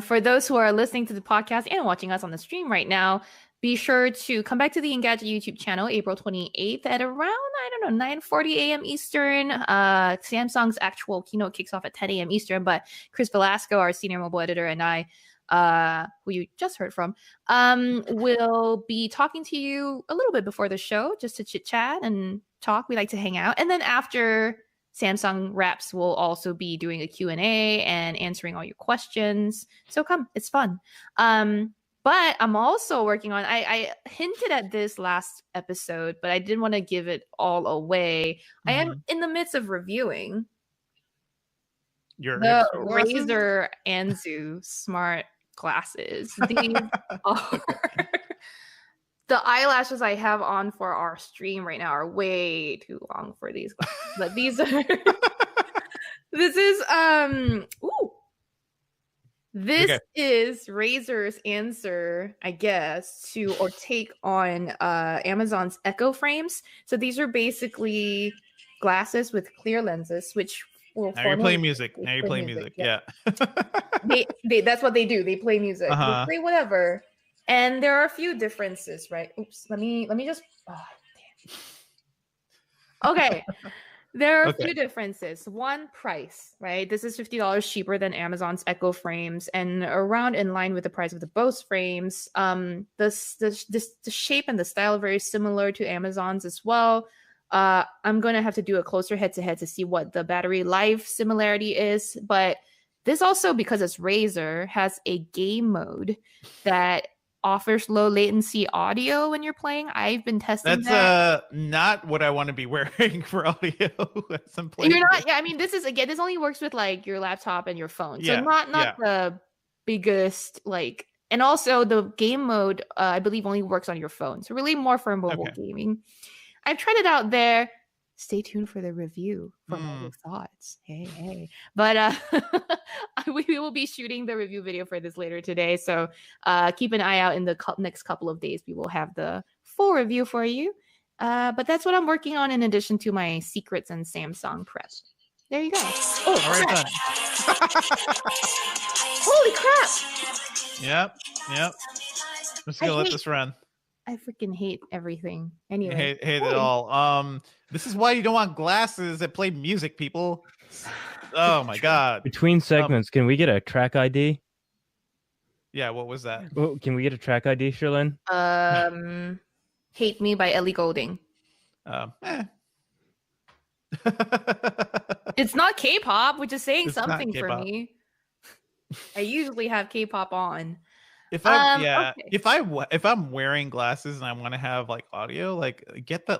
For those who are listening to the podcast and watching us on the stream right now, be sure to come back to the Engadget YouTube channel April 28th at around, I don't know, 9:40 a.m. Eastern. Samsung's actual keynote kicks off at 10 a.m. Eastern, but Chris Velasco, our senior mobile editor, and I, who you just heard from, will be talking to you a little bit before the show just to chit chat and talk. We like to hang out. And then after Samsung wraps, we'll also be doing a Q&A and answering all your questions. So come, it's fun. But I'm also working on, I hinted at this last episode, but I didn't want to give it all away. I am in the midst of reviewing the Razer Anzu smart glasses. These are the eyelashes I have on for our stream right now are way too long for these glasses. But these are this is Razer's answer, I guess, to or take on Amazon's Echo frames. So these are basically glasses with clear lenses, which will now you're playing music. Now you're playing music. Yeah. they that's what they do. They play music. They play whatever. And there are a few differences, right? Oops. Let me just. Oh, damn. Okay. There are a few differences. One, price, right? This is $50 cheaper than Amazon's Echo frames and around in line with the price of the Bose frames. The shape and the style are very similar to Amazon's as well. I'm going to have to do a closer head-to-head to see what the battery life similarity is. But this also, because it's Razer, has a game mode that offers low latency audio when you're playing. I've been testing that. Not what I want to be wearing for audio. You're not. Yeah, I mean, this only works with like your laptop and your phone. So not the biggest like. And also the game mode, I believe, only works on your phone. So really more for mobile gaming. I've tried it out there. Stay tuned for the review for all your thoughts. Hey. But we will be shooting the review video for this later today. So keep an eye out in the next couple of days. We will have the full review for you. But that's what I'm working on in addition to my secrets and Samsung prep. There you go. Oh, all right, done. Holy crap. Yep. I'm just going to let this run. I freaking hate everything. Anyway, hate it all. This is why you don't want glasses that play music, people. Oh my god. Between segments, can we get a track ID? Yeah, what was that? Oh, can we get a track ID, Sherlyn? Hate Me by Ellie Goulding. It's not K-pop, which is saying something for me. I usually have K-pop on. If I'm wearing glasses and I want to have like audio, like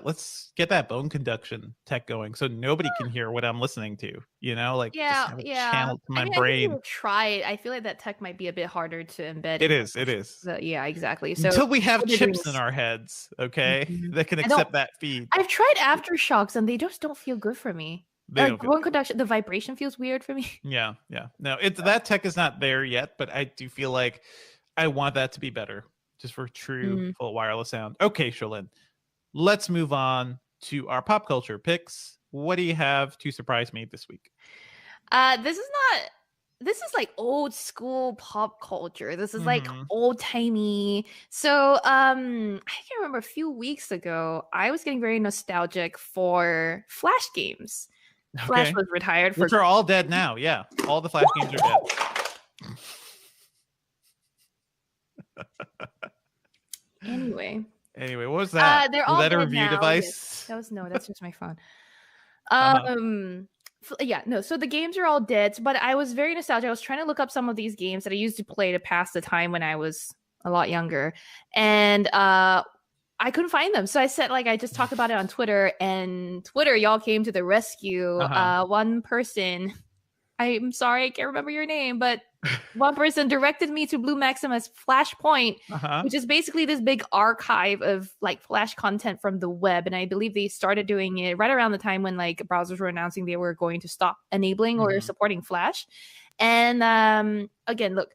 let's get that bone conduction tech going so nobody can hear what I'm listening to. You know, like just have it channeled to my brain. I try it. I feel like that tech might be a bit harder to embed. It is. Yeah, exactly. So until we have chips in our heads, okay, that can accept that feed. I've tried aftershocks and they just don't feel good for me. Like bone conduction, the vibration feels weird for me. Yeah. No, that tech is not there yet, but I do feel like I want that to be better, just for true full wireless sound. Okay, Sherlyn, let's move on to our pop culture picks. What do you have to surprise me this week? This is like old school pop culture. This is like old timey. So I can remember a few weeks ago, I was getting very nostalgic for Flash games. Okay. Flash was retired. Which are all dead now. Yeah, all the Flash games are dead. Anyway, what was that? They're all was that a dead review now. device? Yes. That's just my phone. So the games are all dead, but I was very nostalgic. I was trying to look up some of these games that I used to play to pass the time when I was a lot younger, and I couldn't find them. So I said, I just talked about it on Twitter, and Twitter, y'all came to the rescue. One person, I'm sorry, I can't remember your name, but one person directed me to BLUEMAXIMA'S FLASHPOINT, which is basically this big archive of like Flash content from the web. And I believe they started doing it right around the time when like browsers were announcing they were going to stop enabling or supporting Flash. And again, look,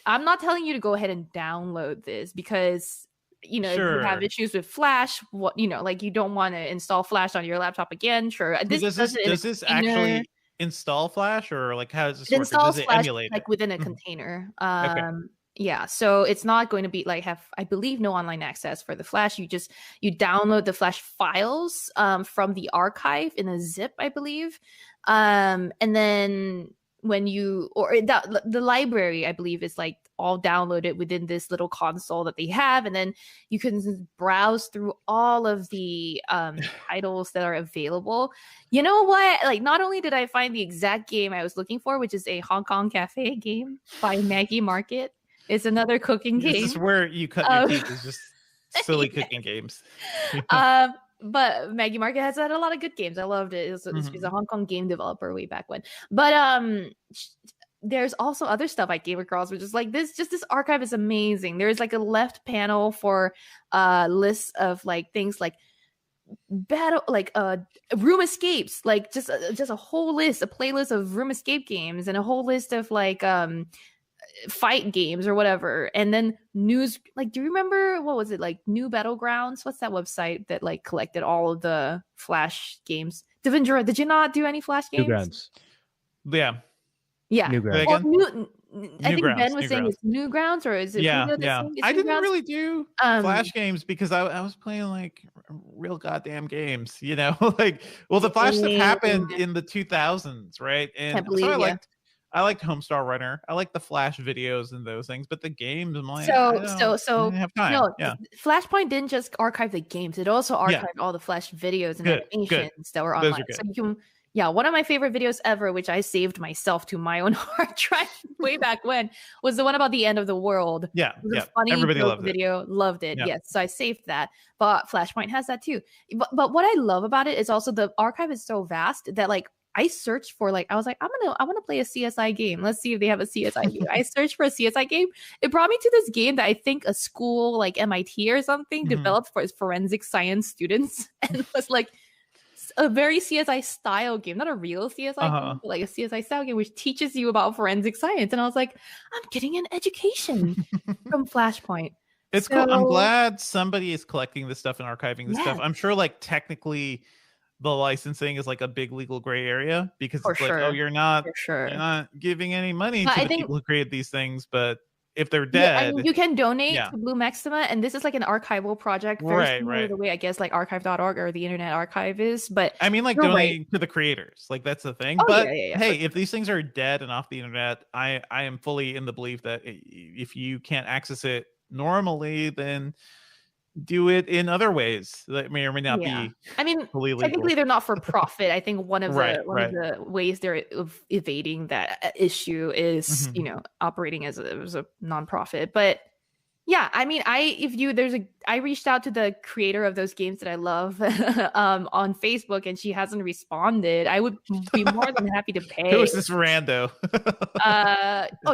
I'm not telling you to go ahead and download this because if you have issues with Flash, you don't want to install Flash on your laptop again. Sure. Does this actually install Flash, or like how does this work? Does it emulate like within a container? Yeah, so it's not going to be I believe no online access for the Flash. You download the Flash files from the archive in a zip, I believe, and then when the library, I believe, is like all downloaded within this little console that they have, and then you can browse through all of the titles that are available. You know what? Like, not only did I find the exact game I was looking for, which is a Hong Kong Cafe game by Maggie Market. It's another cooking game. This is where you cut your teeth. It's just silly cooking games. But Maggie Market has had a lot of good games. I loved it. She's a Hong Kong game developer way back when. But there's also other stuff I came across, which is like this archive is amazing. There's like a left panel for lists of like things like room escapes, like just a whole list, a playlist of room escape games, and a whole list of like fight games or whatever. And then news, like, do you remember what was it, like New Battlegrounds? What's that website that like collected all of the Flash games? Devindra, did you not do any Flash games? Newgrounds. Yeah. Newgrounds. I think Ben was saying it's Newgrounds, or is it? Yeah. I didn't really do Flash games because I was playing like real goddamn games, like, well, the Flash stuff happened in the 2000s, right? And so I liked Homestar Runner. I like the Flash videos and those things, but the games, I'm like, I didn't have time. No, Flashpoint didn't just archive the games; it also archived all the Flash videos and animations that were online. So you can. Yeah, one of my favorite videos ever, which I saved myself to my own hard drive way back when, was the one about the end of the world. Yeah, it was a funny video. Loved it. Yeah. Yes, so I saved that. But Flashpoint has that too. But what I love about it is also the archive is so vast that like I searched for I was like, I want to play a CSI game. Let's see if they have a CSI game. I searched for a CSI game. It brought me to this game that I think a school like MIT or something developed for its forensic science students, and it was like a very CSI style game, not a real CSI game, but like a CSI style game, which teaches you about forensic science. And I was like, I'm getting an education from Flashpoint. It's cool. I'm glad somebody is collecting this stuff and archiving this stuff. I'm sure like technically the licensing is like a big legal gray area because it's like, oh, you're not giving any money to the people who create these things, but if they're dead, I mean, you can donate to Blue Maxima, and this is like an archival project, very similar to the way I guess like archive.org or the Internet Archive is. But I mean, like donating to the creators, like that's the thing. Oh, but yeah, hey, if these things are dead and off the internet, I am fully in the belief that if you can't access it normally, then do it in other ways that may or may not be. I mean, technically legal. They're not for profit. I think one of the ways they're evading that issue is operating as a nonprofit. But yeah, I mean, I reached out to the creator of those games that I love on Facebook, and she hasn't responded. I would be more than happy to pay. Who is this rando?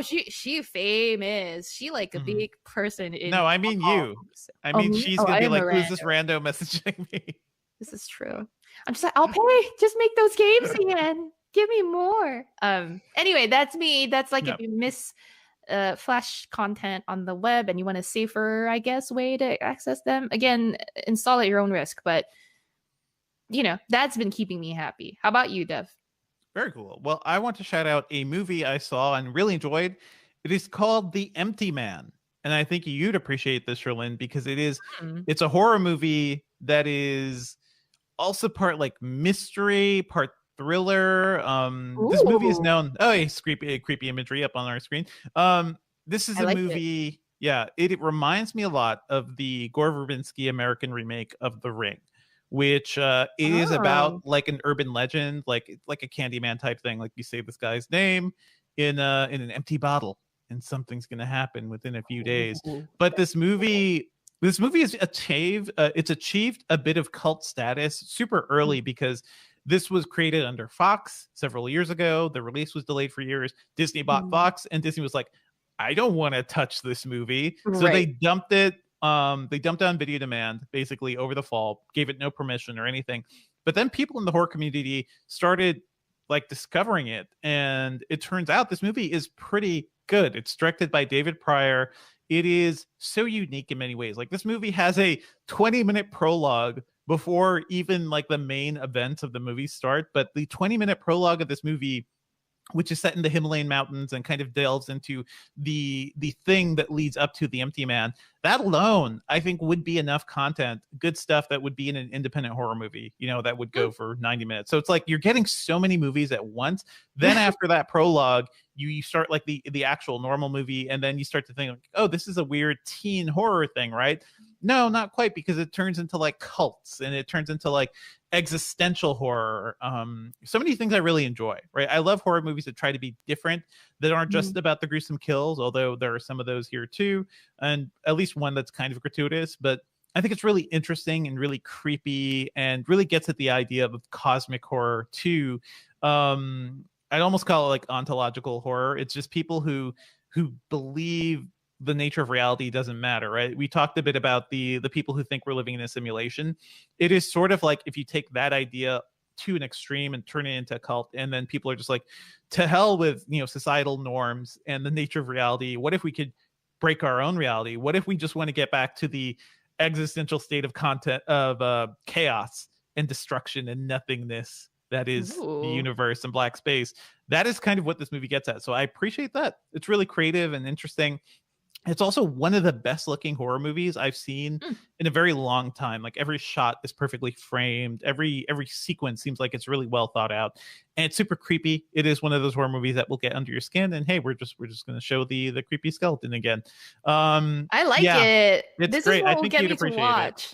She famous. She like a big person. No, I mean you. I mean, she's gonna be like, who's this rando messaging me? This is true. I'm just like, I'll pay. Just make those games again. Give me more. Anyway, that's me. That's like if you miss Flash content on the web and you want a safer, I guess, way to access them, again, install at your own risk. But that's been keeping me happy. How about you, Dev? Very cool. Well, I want to shout out a movie I saw and really enjoyed. It is called The Empty Man, and I think you'd appreciate this, Sherlyn, because it's a horror movie that is also part like mystery, part thriller. This movie is known. Oh, it's creepy imagery up on our screen. This is a movie. It reminds me a lot of the Gore Verbinski American remake of The Ring, which it is about like an urban legend, like a Candyman type thing. Like you say this guy's name in an empty bottle, and something's gonna happen within a few days. But this movie is achieved a bit of cult status super early because this was created under Fox several years ago. The release was delayed for years. Disney bought Fox, and Disney was like, I don't want to touch this movie. So they dumped it. They dumped it on video demand basically over the fall, gave it no permission or anything. But then people in the horror community started like discovering it. And it turns out this movie is pretty good. It's directed by David Pryor. It is so unique in many ways. Like this movie has a 20-minute prologue before even like the main events of the movie start. But the 20-minute prologue of this movie, which is set in the Himalayan mountains and kind of delves into the thing that leads up to the Empty Man, that alone, I think, would be enough content, good stuff that would be in an independent horror movie, that would go for 90 minutes. So it's like you're getting so many movies at once. Then after that prologue, you start like the actual normal movie, and then you start to think, like, oh, this is a weird teen horror thing, right? No, not quite, because it turns into like cults, and it turns into like existential horror. So many things I really enjoy, right? I love horror movies that try to be different, that aren't just about the gruesome kills, although there are some of those here too, and at least one that's kind of gratuitous. But I think it's really interesting and really creepy, and really gets at the idea of cosmic horror too. I'd almost call it like ontological horror. It's just people who believe the nature of reality doesn't matter, right? We talked a bit about the people who think we're living in a simulation. It is sort of like if you take that idea to an extreme and turn it into a cult, and then people are just like, to hell with societal norms and the nature of reality. What if we could break our own reality? What if we just want to get back to the existential state of chaos and destruction and nothingness that is the universe and black space? That is kind of what this movie gets at. So I appreciate that. It's really creative and interesting. It's also one of the best looking horror movies I've seen in a very long time. Like every shot is perfectly framed. Every sequence seems like it's really well thought out, and it's super creepy. It is one of those horror movies that will get under your skin. And hey, we're just going to show the creepy skeleton again. I like it. This great. Is what will get me to watch.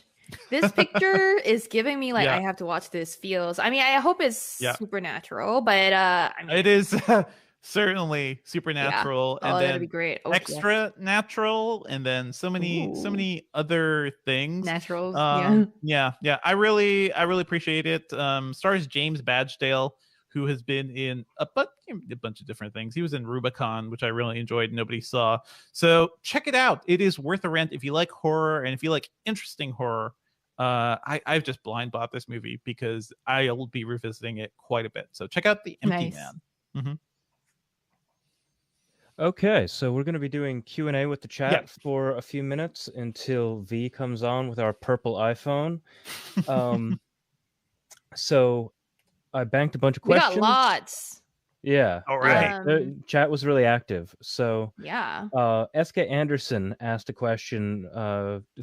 This picture is giving me like I have to watch this feels. I mean, I hope it's supernatural, but it is. Certainly supernatural, and then that'd be great. Extra natural, and then so many other things. Naturals. Yeah. I really appreciate it. Stars James Badgedale, who has been in a bunch of different things. He was in Rubicon, which I really enjoyed. Nobody saw, so check it out. It is worth a rent if you like horror, and if you like interesting horror. I've just blind bought this movie because I will be revisiting it quite a bit. So check out The Empty Man. Mm-hmm. Okay, so we're going to be doing Q&A with the chat for a few minutes until V comes on with our purple iPhone. So I banked a bunch of questions. We got lots. Yeah. All right. Chat was really active. So yeah. SK Anderson asked a question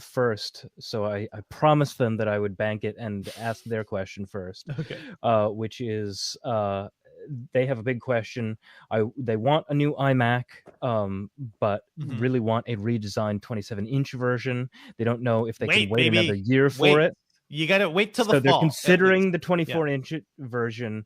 first. So I promised them that I would bank it and ask their question first. Okay. Which is they have a big question. They want a new iMac, but really want a redesigned 27-inch version. They don't know if they can wait another year for it. You got to wait till the fall. So they're considering the 24-inch version.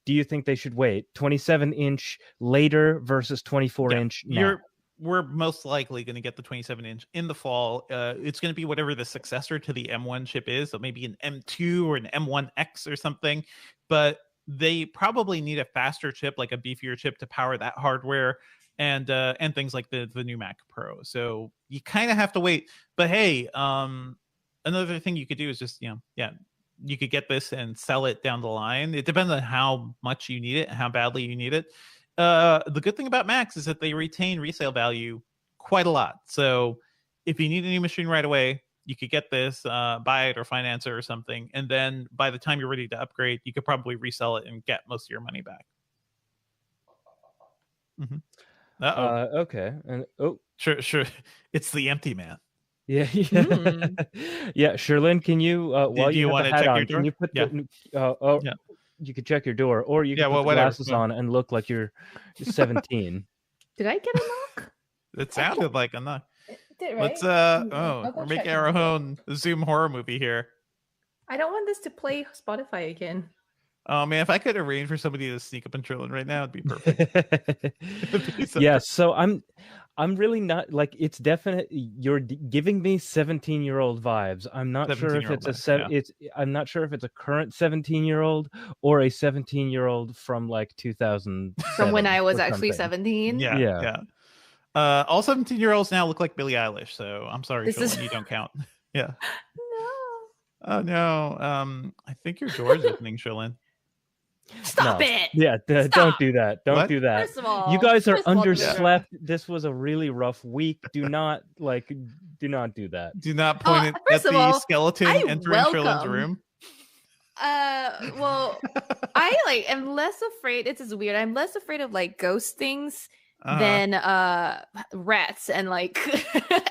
Do you think they should wait 27-inch later versus 24-inch now? We're most likely going to get the 27-inch in the fall. It's going to be whatever the successor to the M1 chip is, so maybe an M2 or an M1X or something. But they probably need a faster chip, like a beefier chip, to power that hardware and things like the new Mac Pro. So you kind of have to wait. But hey, another thing you could do is just you could get this and sell it down the line. It depends on how much you need it and how badly you need it. The good thing about Macs is that they retain resale value quite a lot. So if you need a new machine right away, you could get this, buy it or finance it or something. And then by the time you're ready to upgrade, you could probably resell it and get most of your money back. Okay. And sure. It's the empty man. Yeah. Yeah. Sherlyn, can you while you want to check your door? Can you put you can check your door, or you can put the glasses on and look like you're 17. Did I get a knock? It sounded like a knock. Did, right? Let's we're making our own Zoom horror movie here. I don't want this to play Spotify again. Oh man, if I could arrange for somebody to sneak up and Sherlyn right now, it'd be perfect. Yeah, so I'm really not like, it's definite. You're giving me 17-year-old vibes. I'm not sure if it's I'm not sure if it's a current 17-year-old or a 17-year-old from like 2000. From when I was actually 17. Yeah. All 17-year-olds now look like Billie Eilish, so I'm sorry, Sherlyn, you don't count. Yeah. No. Oh no. I think your door is opening, Sherlyn. Stop it! Yeah, don't do that. Don't do that. First of all, you guys are underslept. This was a really rough week. Do not do that. Do not point it at the skeleton entering Sherlyn's room. Well, I am less afraid. It's just weird. I'm less afraid of like ghost things than rats and like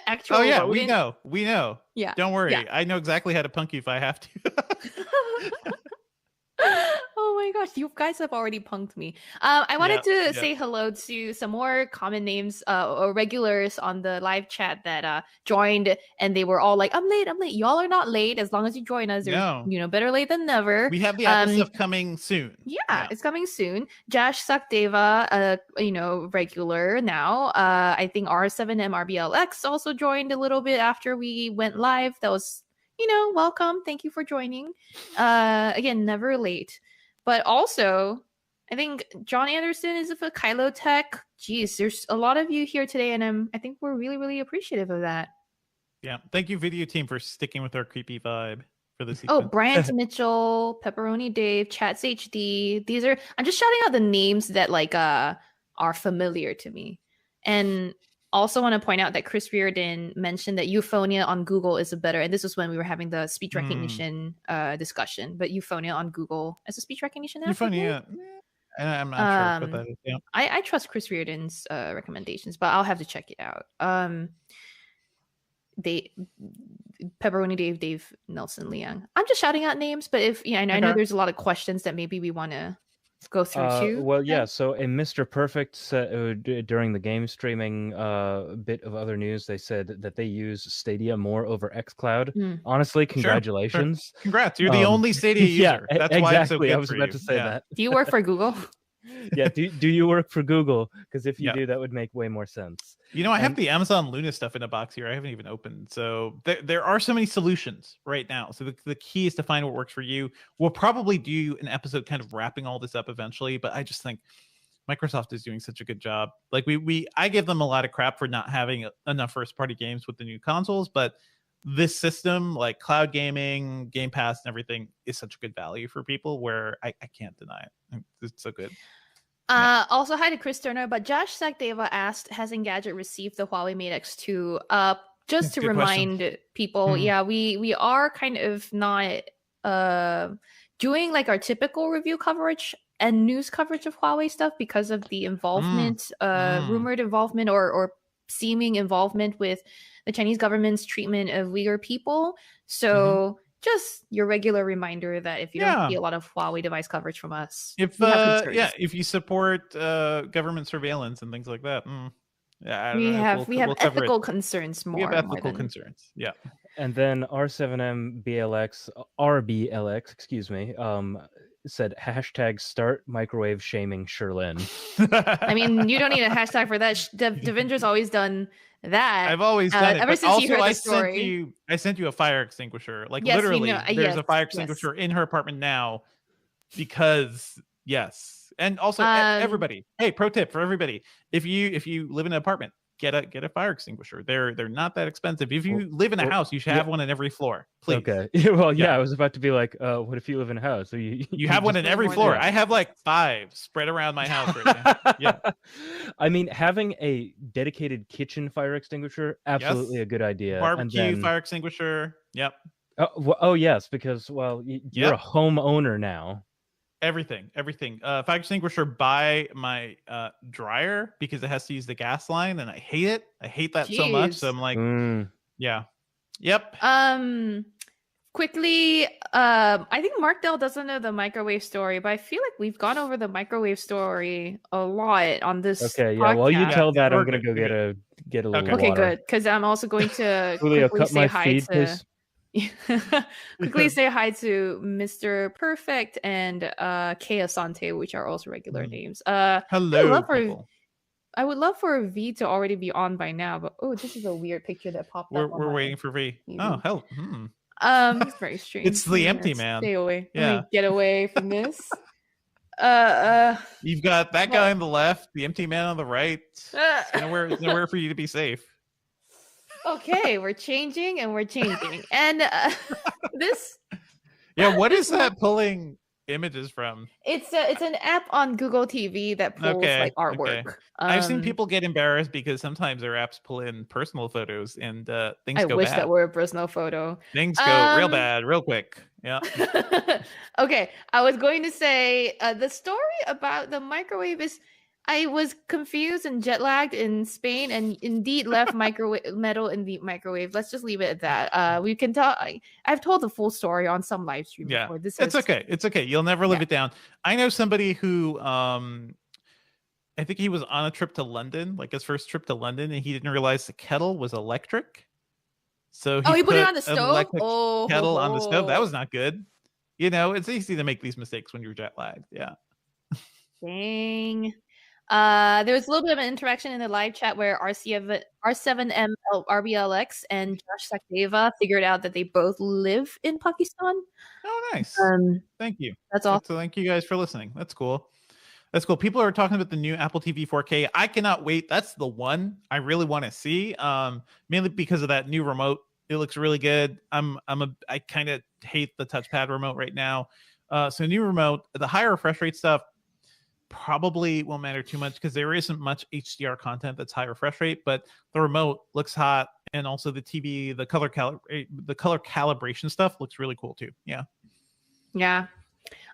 actual. Oh yeah, rodent. we know. Yeah, don't worry. Yeah. I know exactly how to punk you if I have to. Oh my gosh, you guys have already punked me. I wanted to say hello to some more common names or regulars on the live chat that joined, and they were all like, I'm late. Y'all are not late as long as you join us. Better late than never. We have the Apple stuff coming soon. Yeah, it's coming soon. Josh Sakdeva, regular now. I think R7M RBLX also joined a little bit after we went live. That was welcome. Thank you for joining. Again, never late. But also, I think John Anderson is of a Kylo Tech. Geez, there's a lot of you here today, and I think we're really, really appreciative of that. Yeah. Thank you, video team, for sticking with our creepy vibe for this season. Oh, Bryant Mitchell, Pepperoni Dave, Chats HD. I'm just shouting out the names that are familiar to me. And also want to point out that Chris Reardon mentioned that Euphonia on Google is and this was when we were having the speech recognition discussion, but Euphonia on Google as a speech recognition app. Euphonia, I'm not sure what that is. Yeah. I trust Chris Reardon's recommendations, but I'll have to check it out. Pepperoni Dave Nelson Liang. I'm just shouting out names, but I know there's a lot of questions that maybe we want to go through too. Well, yeah. So in Mr. Perfect during the game streaming bit of other news, they said that they use Stadia more over xCloud. Honestly, congratulations. Sure. Congrats. You're the only Stadia user. Yeah, that's exactly. Why it's so good I was about to say that. Do you work for Google? Yeah. Do you work for Google? Because if you do, that would make way more sense. I have the Amazon Luna stuff in a box here. I haven't even opened. So there are so many solutions right now. So the key is to find what works for you. We'll probably do an episode kind of wrapping all this up eventually, but I just think Microsoft is doing such a good job. Like I give them a lot of crap for not having enough first-party games with the new consoles, but this system, like cloud gaming, Game Pass, and everything, is such a good value for people where I can't deny it. It's so good. Also, hi to Chris Turner, but Josh Sakdeva asked, has Engadget received the Huawei Mate X2? Just to remind people, we are kind of not doing like our typical review coverage and news coverage of Huawei stuff because of the involvement, rumored involvement or seeming involvement with the Chinese government's treatment of Uyghur people. So just your regular reminder that if you don't see a lot of Huawei device coverage from us, if you support government surveillance and things like that, we have ethical concerns more. We have ethical concerns. Yeah. And then R7M RBLX, excuse me, said hashtag start microwave shaming Sherlyn. I mean, you don't need a hashtag for that. Devindra's always done that. I've always done it. Ever since also, you heard the story. I sent you a fire extinguisher. Like yes, literally, there's a fire extinguisher in her apartment now because and also everybody. Hey, pro tip for everybody: if you live in an apartment, get a fire extinguisher. They're not that expensive. If you live in a house, you should have one on every floor. Please. Okay. Well, I was about to be like, what if you live in a house? So you have one in every floor. I have like 5 spread around my house right now. Yeah. I mean, having a dedicated kitchen fire extinguisher, absolutely a good idea. Barbecue fire extinguisher. Yep. Oh yes, because you're a homeowner now. Everything. Fire extinguisher by my dryer because it has to use the gas line, and I hate it. I hate that so much. So I'm like, Yep. Quickly, I think Mark Dell doesn't know the microwave story, but I feel like we've gone over the microwave story a lot on this. Okay, yeah. While you tell that, I'm gonna go get a little water. Okay, good. Because I'm also going to Julio, quickly say hi feed, to. Please. Quickly say hi to Mr. Perfect and Kay Asante, which are also regular names. Hello. I would love for V to already be on by now, but this is a weird picture that popped up. We're waiting for V. Oh, hell. It's very strange. It's the empty man. Stay away. Yeah. Let me get away from this. You've got that guy on the left, the empty man on the right. There's nowhere for you to be safe. Okay, we're changing. And this. Yeah, what is that pulling images from? It's an app on Google TV that pulls like artwork. Okay. I've seen people get embarrassed because sometimes their apps pull in personal photos and things go bad. I wish that were a personal photo. Things go real bad, real quick. Yeah. Okay, I was going to say the story about the microwave is. I was confused and jet lagged in Spain, and indeed left metal in the microwave. Let's just leave it at that. We can tell. I've told the full story on some live stream before. It's okay. It's okay. You'll never live it down. I know somebody who, I think he was on a trip to London, like his first trip to London, and he didn't realize the kettle was electric. So he put it on the stove. Kettle on the stove. That was not good. It's easy to make these mistakes when you're jet lagged. Yeah. Dang. There was a little bit of an interaction in the live chat where R7M RBLX and Josh Sakdeva figured out that they both live in Pakistan. Oh, nice. Thank you. That's all. So thank you guys for listening. That's cool. People are talking about the new Apple TV 4K. I cannot wait. That's the one I really want to see. Mainly because of that new remote. It looks really good. I kind of hate the touchpad remote right now. So new remote, the higher refresh rate stuff probably won't matter too much because there isn't much HDR content that's high refresh rate, but the remote looks hot, and also the TV, the color calibration stuff looks really cool too. Yeah.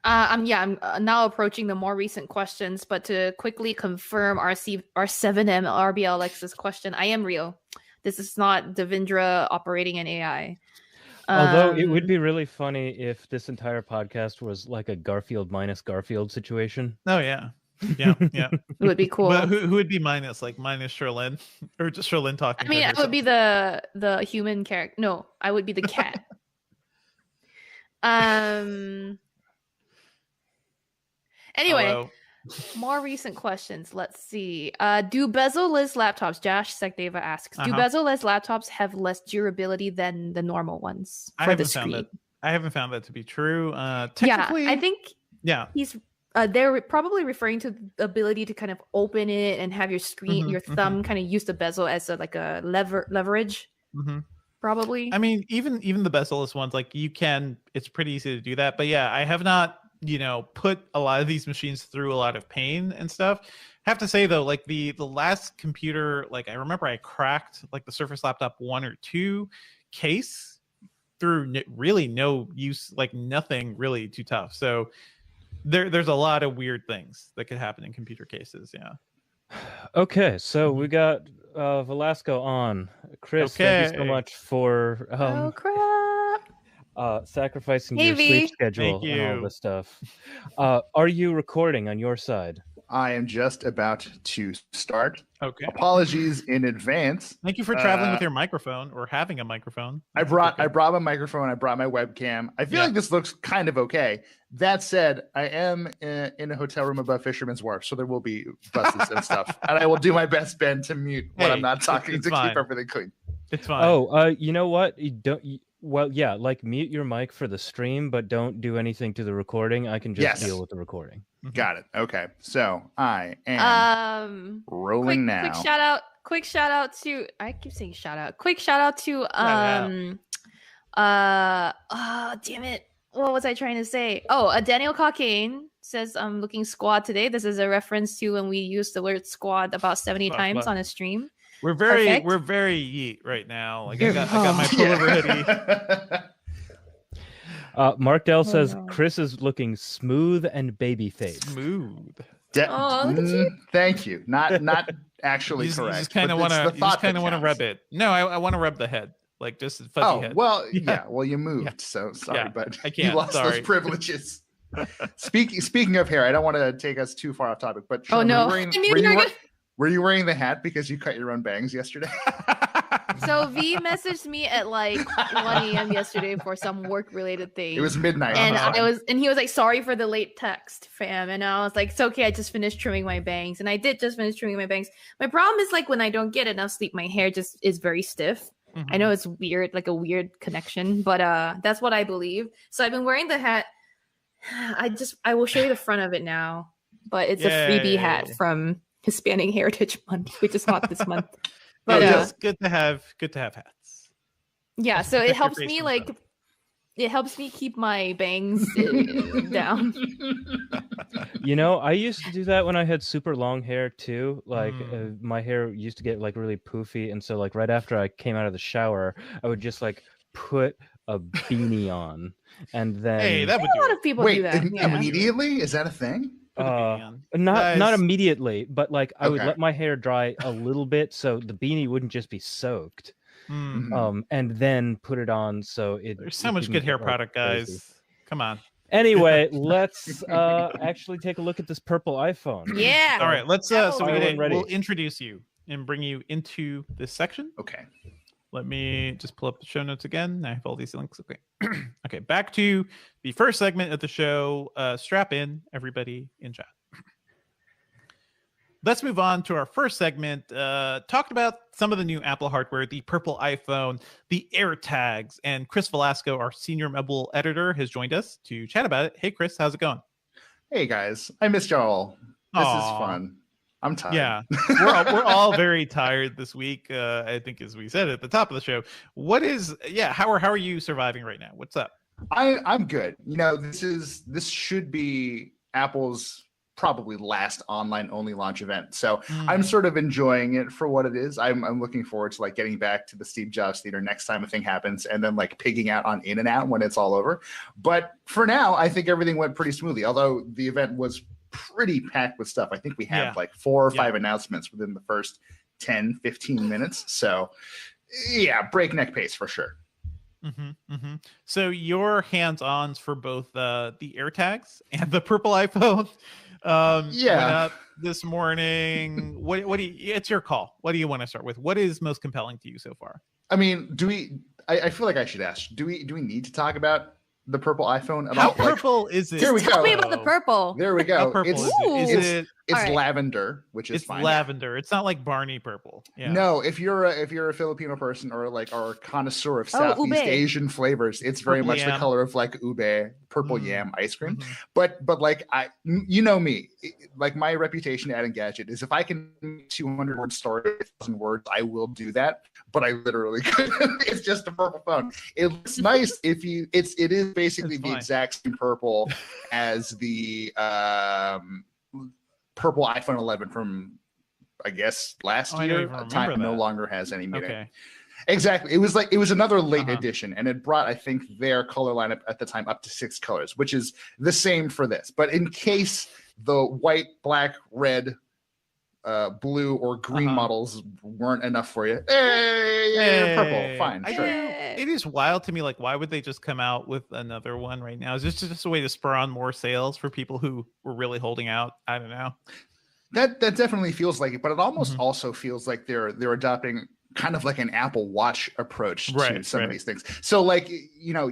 I'm now approaching the more recent questions, but to quickly confirm R7M RBLX's question, I am real. This is not Devindra operating an AI. Although it would be really funny if this entire podcast was like a Garfield minus Garfield situation. Oh yeah. It would be cool. But who would be minus Sherlyn, or just Sherlyn talking? I mean, I would be the human character. No, I would be the cat. Anyway, Hello. More recent questions. Let's see. Do bezel-less laptops, Josh Sakdeva asks, do bezel-less laptops have less durability than the normal ones for the screen? I haven't found that to be true. Technically, I think he's they're probably referring to the ability to kind of open it and have your screen, your thumb kind of use the bezel as a leverage. Probably. I mean, even the bezel-less ones, like it's pretty easy to do that. But yeah, I have not put a lot of these machines through a lot of pain and stuff. I have to say though, like the last computer, like I remember I cracked like the Surface Laptop 1 or 2 case through really no use, like nothing really too tough. So there's a lot of weird things that could happen in computer cases. Yeah. Okay, so we got Velasco on. Chris, thank you so much for oh crap. Sacrificing Hey, your sleep V. schedule Thank and all you. this stuff. Are you recording on your side? I am just about to start. Okay. Apologies in advance. Thank you for traveling with your microphone or having a microphone. I brought my microphone. I brought my webcam. I feel like this looks kind of okay. That said, I am in a hotel room above Fisherman's Wharf, so there will be buses and stuff. And I will do my best, Ben, to mute when I'm not talking to keep everything clean. It's fine. Oh, you know what? You don't. Well, yeah, like mute your mic for the stream, but don't do anything to the recording. I can just deal with the recording. Got it. Okay. So I am rolling now. Quick shout out to I keep saying shout out. Quick shout out to damn it. What was I trying to say? Oh, Daniel Cockane says I'm looking squad today. This is a reference to when we used the word squad about 70 times on a stream. We're very yeet right now. Like I got my pullover hoodie. Mark Dell says Chris is looking smooth and baby faced. Smooth. Thank you. Not actually correct. You just kind of want to rub it. No, I want to rub the head, like just fuzzy head. Well, well, you moved, so sorry, but I can't. You lost those privileges. Speaking of hair, I don't want to take us too far off topic, but Sean, were you wearing the hat because you cut your own bangs yesterday? So V messaged me at like 1 a.m. yesterday for some work-related thing. It was midnight, and he was like, "Sorry for the late text, fam." And I was like, "It's okay. I just finished trimming my bangs," and I did just finish trimming my bangs. My problem is like when I don't get enough sleep, my hair just is very stiff. Mm-hmm. I know it's weird, like a weird connection, but that's what I believe. So I've been wearing the hat. I will show you the front of it now, but it's a freebie hat from Hispanic Heritage Month, which is not this month. But it's good to have hats. Yeah, so it helps me keep my bangs down. You know, I used to do that when I had super long hair too. Like my hair used to get like really poofy, and so like right after I came out of the shower, I would just like put a beanie on, and then that would a lot of people do that. Immediately? Is that a thing? Not immediately, but like I would let my hair dry a little bit so the beanie wouldn't just be soaked. And then put it on so there's so much good hair product, guys. Crazy. Come on. Anyway, let's actually take a look at this purple iPhone. Yeah. All right, let's we'll introduce you and bring you into this section. Okay. Let me just pull up the show notes again. I have all these links. Okay. Okay, back to the first segment of the show. Strap in, everybody in chat. Let's move on to our first segment. Talked about some of the new Apple hardware, the purple iPhone, the AirTags, and Chris Velasco, our senior mobile editor, has joined us to chat about it. Hey, Chris, how's it going? Hey, guys. I missed y'all. This is fun. I'm tired. Yeah, we're all very tired this week. I think, as we said at the top of the show, how are you surviving right now? What's up? I'm good. You know, this should be Apple's probably last online only launch event. So I'm sort of enjoying it for what it is. I'm looking forward to like getting back to the Steve Jobs Theater next time a thing happens, and then like pigging out on In and Out when it's all over. But for now, I think everything went pretty smoothly. Although the event was pretty packed with stuff. I think we had like 4 or 5 announcements within the first 10-15 minutes. So yeah, breakneck pace for sure. So your hands-ons for both the AirTags and the purple iPhone went up this morning. What do you, it's your call. What do you want to start with? What is most compelling to you so far? I mean, I feel like I should ask, do we need to talk about the purple iPhone at all? How purple is it? Here we go. Tell me about the purple. There we go. How purple is it? It's lavender, which is fine. It's lavender. It's not like Barney purple. Yeah. No, if you're a Filipino person or a connoisseur of Southeast Asian flavors, it's very much the color of like ube, purple yam ice cream. But like you know me, like my reputation at Engadget is if I can make 200-word story, 1,000 words, I will do that. But I literally couldn't. It's just a purple phone. It looks nice it is basically the exact same purple as the purple iPhone 11 from, I guess, last year. Time no longer has any meaning. Exactly. It was another late edition, and it brought, I think, their color lineup at the time up to 6 colors, which is the same for this. But in case the white, black, red, blue, or green models weren't enough for you, purple, fine, sure. It is wild to me, like, why would they just come out with another one right now? Is this just a way to spur on more sales for people who were really holding out? I don't know. That definitely feels like it, but it almost also feels like they're adopting kind of like an Apple Watch approach to some of these things. So, like, you know,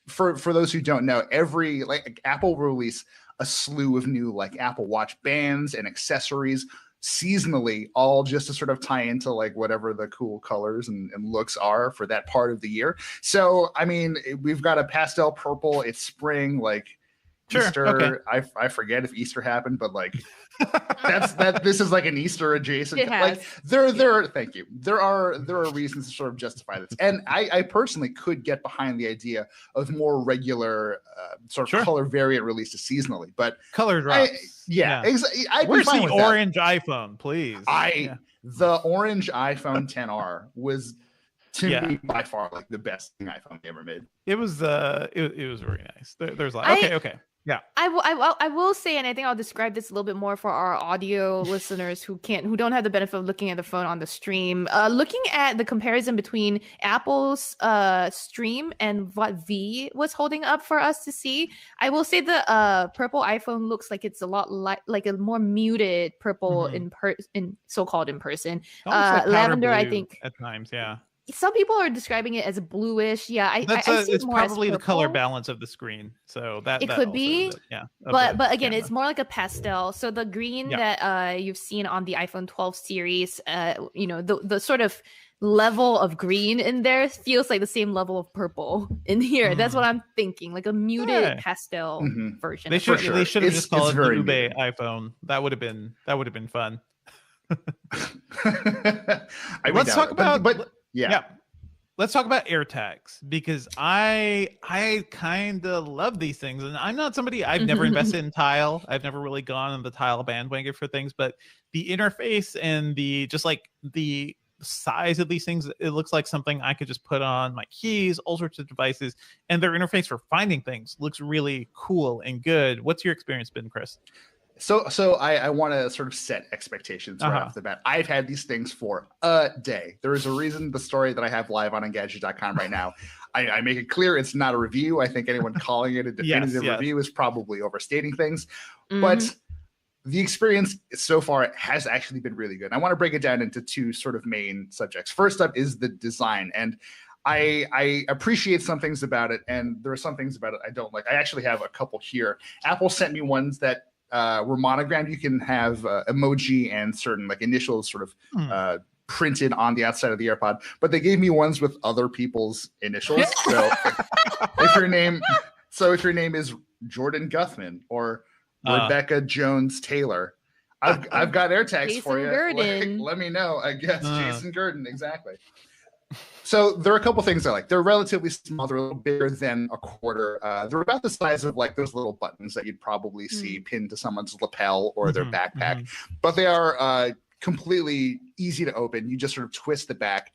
for those who don't know, Apple will release a slew of new like Apple Watch bands and accessories seasonally, all just to sort of tie into like whatever the cool colors and looks are for that part of the year. So, I mean, we've got a pastel purple. It's spring, like Easter. Okay. I forget if Easter happened, but like this is like an Easter adjacent. It has. Like thank you. There are reasons to sort of justify this, and I personally could get behind the idea of more regular sort of color variant releases seasonally, but color drops. Where's the orange iPhone, please? The orange iPhone 10R was to me by far like the best thing iPhone ever made. It was very nice. There's like okay. Yeah, I will say, and I think I'll describe this a little bit more for our audio listeners who don't have the benefit of looking at the phone on the stream. Looking at the comparison between Apple's stream and what V was holding up for us to see, I will say the purple iPhone looks like it's a lot like a more muted purple in so-called in person. Like lavender, I think at times, yeah. Some people are describing it as bluish. Yeah, I see it's more probably as the color balance of the screen. So that could be. But again, it's more like a pastel. So the green that you've seen on the iPhone 12 series, you know, the sort of level of green in there feels like the same level of purple in here. That's what I'm thinking, like a muted pastel version. They should have just called it the Ube iPhone. That would have been fun. Let's talk about let's talk about AirTags, because I kind of love these things, and I'm not somebody, I've never invested in Tile. I've never really gone on the Tile bandwagon for things, but the interface and the size of these things, it looks like something I could just put on my keys, all sorts of devices, and their interface for finding things looks really cool and good. What's your experience been, Chris? So I want to sort of set expectations right off the bat. I've had these things for a day. There is a reason the story that I have live on Engadget.com right now, I make it clear it's not a review. I think anyone calling it a definitive review is probably overstating things. But the experience so far has actually been really good. I want to break it down into two sort of main subjects. First up is the design. And I appreciate some things about it, and there are some things about it I don't like. I actually have a couple here. Apple sent me ones that were monogrammed. You can have emoji and certain like initials sort of printed on the outside of the AirPod, but they gave me ones with other people's initials. So if your name is Jordan Guthman or Rebecca Jones Taylor, I've got AirTags Jason for you. Gurdon. Let me know. I guess Jason Gurdon, exactly. So there are a couple things I like. They're relatively small. They're a little bigger than a quarter. They're about the size of like those little buttons that you'd probably see pinned to someone's lapel or their backpack. But they are completely easy to open. You just sort of twist the back.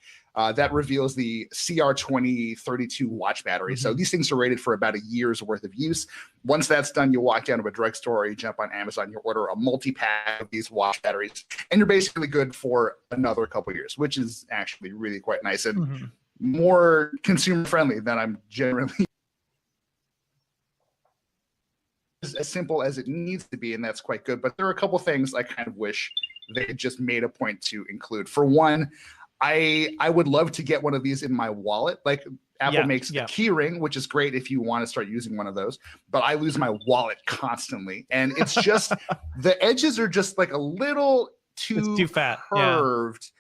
That reveals the CR2032 watch battery. So these things are rated for about a year's worth of use. Once that's done, you walk down to a drugstore, you jump on Amazon, you order a multi-pack of these watch batteries, and you're basically good for another couple of years, which is actually really quite nice and more consumer-friendly than I'm generally. As simple as it needs to be, and that's quite good. But there are a couple things I kind of wish they had just made a point to include. For one, I would love to get one of these in my wallet. Like Apple makes a key ring, which is great if you want to start using one of those, but I lose my wallet constantly. And it's just, the edges are just like a little too fat, curved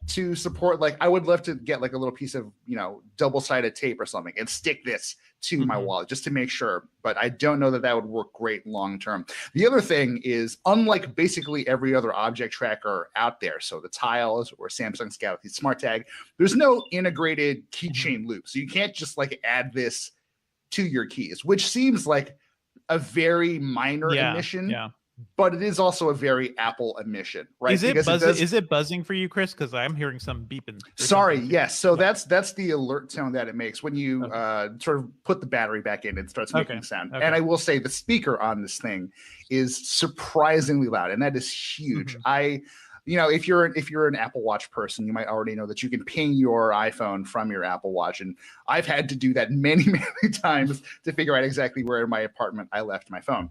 to support. Like I would love to get like a little piece of, you know, double-sided tape or something and stick this to my wallet just to make sure, but I don't know that would work great long-term. The other thing is, unlike basically every other object tracker out there, so the Tiles or Samsung's Galaxy Smart Tag, there's no integrated keychain loop. So you can't just like add this to your keys, which seems like a very minor omission. but it is also a very Apple omission, right? Is it buzzing for you, Chris? Because I'm hearing some beeping. Sorry, yes. So that's the alert tone that it makes when you sort of put the battery back in. It starts making sound. And I will say the speaker on this thing is surprisingly loud, and that is huge. If you're an Apple Watch person, you might already know that you can ping your iPhone from your Apple Watch. And I've had to do that many, many times to figure out exactly where in my apartment I left my phone.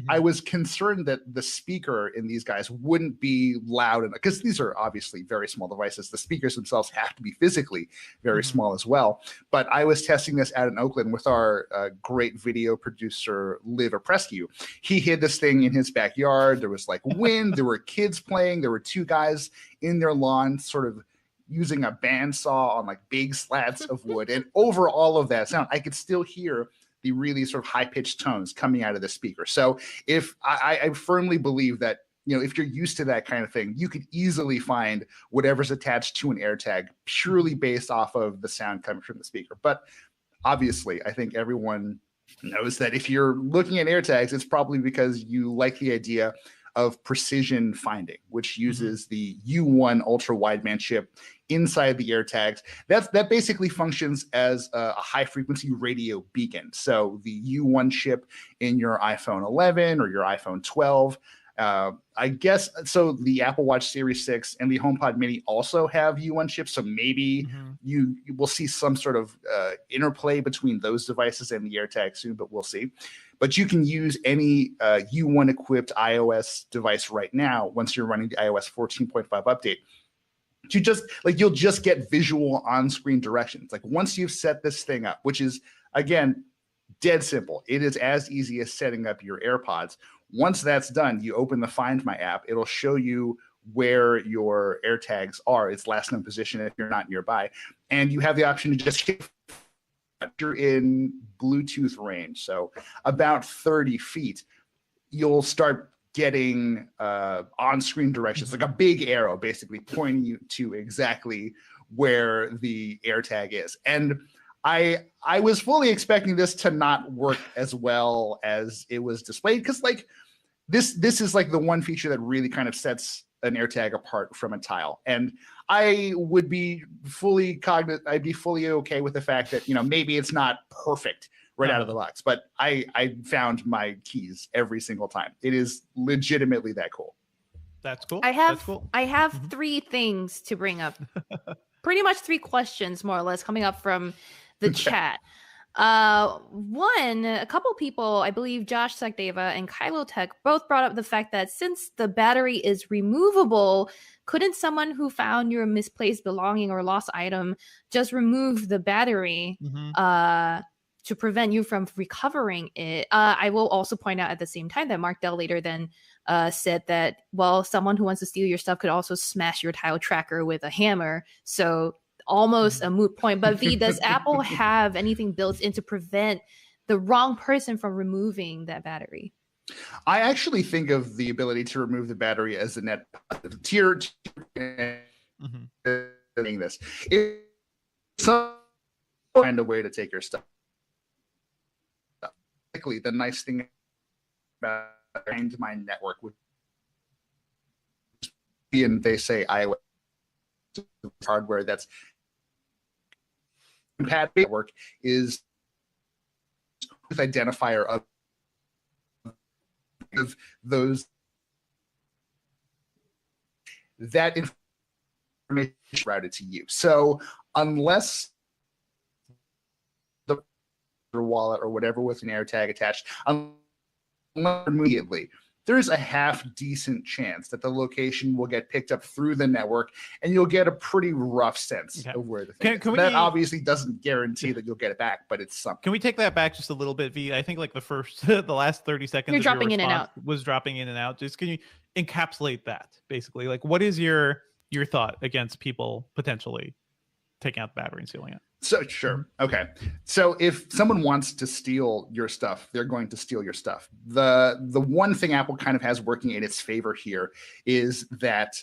I was concerned that the speaker in these guys wouldn't be loud enough, because these are obviously very small devices. The speakers themselves have to be physically very small as well. But I was testing this out in Oakland with our great video producer, Liv Aprescu. He hid this thing in his backyard. There was like wind. There were kids playing. There were two guys in their lawn sort of using a bandsaw on like big slats of wood. And over all of that sound, I could still hear the really sort of high-pitched tones coming out of the speaker. So if I firmly believe that, if you're used to that kind of thing, you could easily find whatever's attached to an AirTag purely based off of the sound coming from the speaker. But obviously, I think everyone knows that if you're looking at AirTags, it's probably because you like the idea of precision finding, which uses the U1 ultra wideband chip inside the AirTags. That basically functions as a high frequency radio beacon. So the U1 chip in your iPhone 11 or your iPhone 12, I guess, so the Apple Watch Series 6 and the HomePod Mini also have U1 chips. So maybe you will see some sort of interplay between those devices and the AirTag soon, but we'll see. But you can use any U1 equipped iOS device right now once you're running the iOS 14.5 update to just you'll just get visual on-screen directions. Like once you've set this thing up, which is again dead simple. It is as easy as setting up your AirPods. Once that's done, you open the Find My app. It'll show you where your AirTags are, its last known position if you're not nearby, and you have the option to just hit you're in Bluetooth range, so about 30 feet, you'll start getting on-screen directions, like a big arrow basically pointing you to exactly where the AirTag is. And I was fully expecting this to not work as well as it was displayed, because this is like the one feature that really kind of sets an AirTag apart from a Tile. And I would be fully cognizant, I'd be fully okay with the fact that, maybe it's not perfect right out of the box, but I found my keys every single time. It is legitimately that cool. That's cool. I have 3 things to bring up. Pretty much 3 questions, more or less, coming up from the chat. One, a couple people, I believe Josh Sakdeva and Kylo Tech, both brought up the fact that since the battery is removable, couldn't someone who found your misplaced belonging or lost item just remove the battery to prevent you from recovering it? I will also point out at the same time that Mark Dell later then said that, well, someone who wants to steal your stuff could also smash your Tile tracker with a hammer. So almost a moot point. But V, does Apple have anything built in to prevent the wrong person from removing that battery? I actually think of the ability to remove the battery as a net positive. Tier this. If some find a way to take your stuff. The nice thing about Find My network would be, and they say iOS hardware that's compatible network is with identifier of those that information is routed to you. So unless the wallet or whatever with an AirTag attached, immediately, there's a half decent chance that the location will get picked up through the network, and you'll get a pretty rough sense of where the thing is. That obviously doesn't guarantee that you'll get it back, but it's something. Can we take that back just a little bit, V? I think the last 30 seconds You're dropping in and out. Was dropping in and out. Just can you encapsulate that basically? Like, what is your thought against people potentially taking out the battery and stealing it? So sure. Okay. So if someone wants to steal your stuff, they're going to steal your stuff. The one thing Apple kind of has working in its favor here is that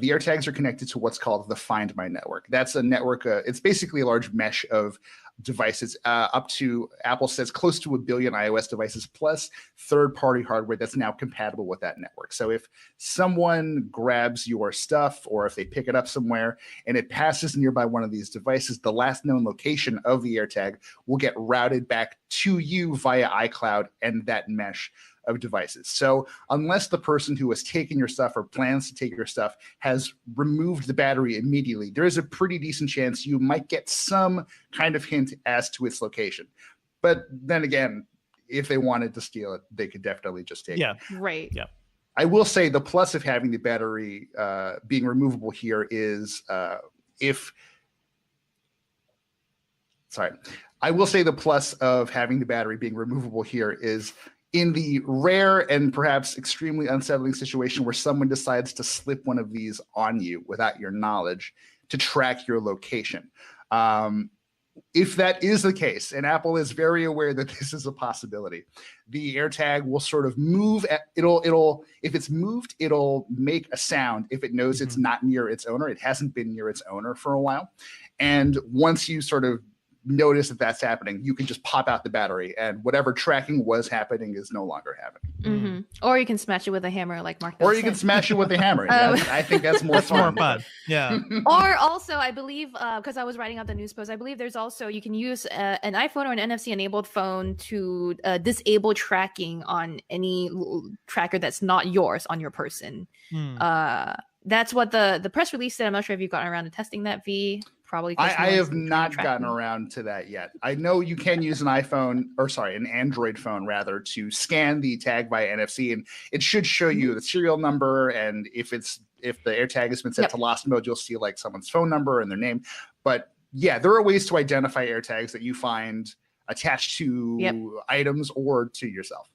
the AirTags are connected to what's called the Find My network. That's a network. It's basically a large mesh of devices, up to, Apple says, close to 1 billion iOS devices plus third-party hardware that's now compatible with that network. So if someone grabs your stuff, or if they pick it up somewhere and it passes nearby one of these devices, the last known location of the AirTag will get routed back to you via iCloud and that mesh of devices. So unless the person who has taken your stuff or plans to take your stuff has removed the battery immediately, there is a pretty decent chance you might get some kind of hint as to its location. But then again, if they wanted to steal it, they could definitely just take it. Right. Yeah. I will say the plus of having the battery being removable here is I will say the plus of having the battery being removable here is in the rare and perhaps extremely unsettling situation where someone decides to slip one of these on you without your knowledge to track your location. If that is the case, and Apple is very aware that this is a possibility, the AirTag will sort of move. If it's moved, it'll make a sound if it knows it's not near its owner. It hasn't been near its owner for a while. And once you sort of notice that that's happening, you can just pop out the battery, and whatever tracking was happening is no longer happening. Or you can smash it with a hammer, like Mark. Or you can smash it with a hammer. I think that's more fun. Yeah. Or also, I believe, because I was writing out the news post, I believe there's also, you can use an iPhone or an NFC-enabled phone to disable tracking on any tracker that's not yours on your person. That's what the press release said. I'm not sure if you've gotten around to testing that, V. Probably. I have not gotten around to that yet. I know you can use an an Android phone rather, to scan the tag via NFC, and it should show you the serial number. And if the AirTag has been set to lost mode, you'll see like someone's phone number and their name. But yeah, there are ways to identify AirTags that you find attached to items or to yourself.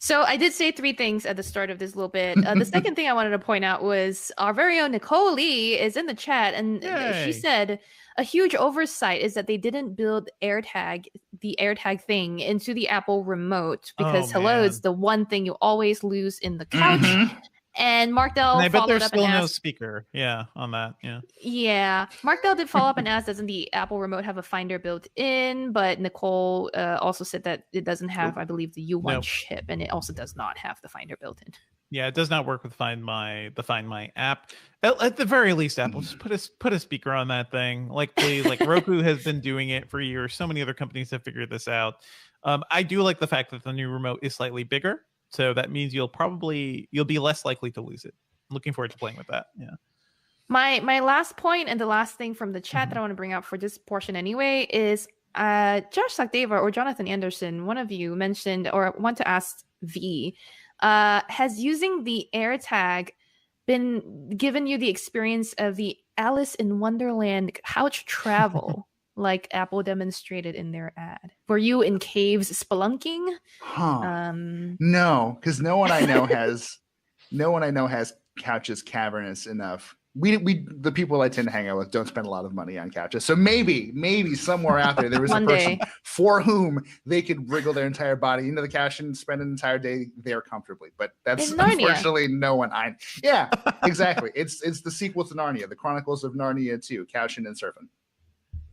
So I did say 3 things at the start of this little bit. The second thing I wanted to point out was our very own Nicole Lee is in the chat, and she said a huge oversight is that they didn't build the AirTag thing into the Apple remote, because is the one thing you always lose in the couch. And Mark Dell I bet there's up still and no asked, speaker. Yeah, on that. Yeah. Mark Dell did follow up and ask, doesn't the Apple remote have a finder built in? But Nicole also said that it doesn't have, I believe, the U1 chip, and it also does not have the finder built in. Yeah, it does not work with the Find My app. At the very least, Apple, just put a speaker on that thing. Like, please, like Roku has been doing it for years. So many other companies have figured this out. I do like the fact that the new remote is slightly bigger. So that means you'll be less likely to lose it. I'm looking forward to playing with that. Yeah. My last point, and the last thing from the chat that I want to bring up for this portion anyway, is Josh Sakdeva or Jonathan Anderson, one of you mentioned, or want to ask V, has using the AirTag been given you the experience of the Alice in Wonderland couch travel? Like Apple demonstrated in their ad. Were you in caves spelunking? No, because no one I know has couches cavernous enough. We the people I tend to hang out with don't spend a lot of money on couches. So maybe somewhere out there was a person for whom they could wriggle their entire body into the couch and spend an entire day there comfortably. But that's unfortunately no one Yeah, exactly. It's the sequel to Narnia, the Chronicles of Narnia 2, couching and surfing.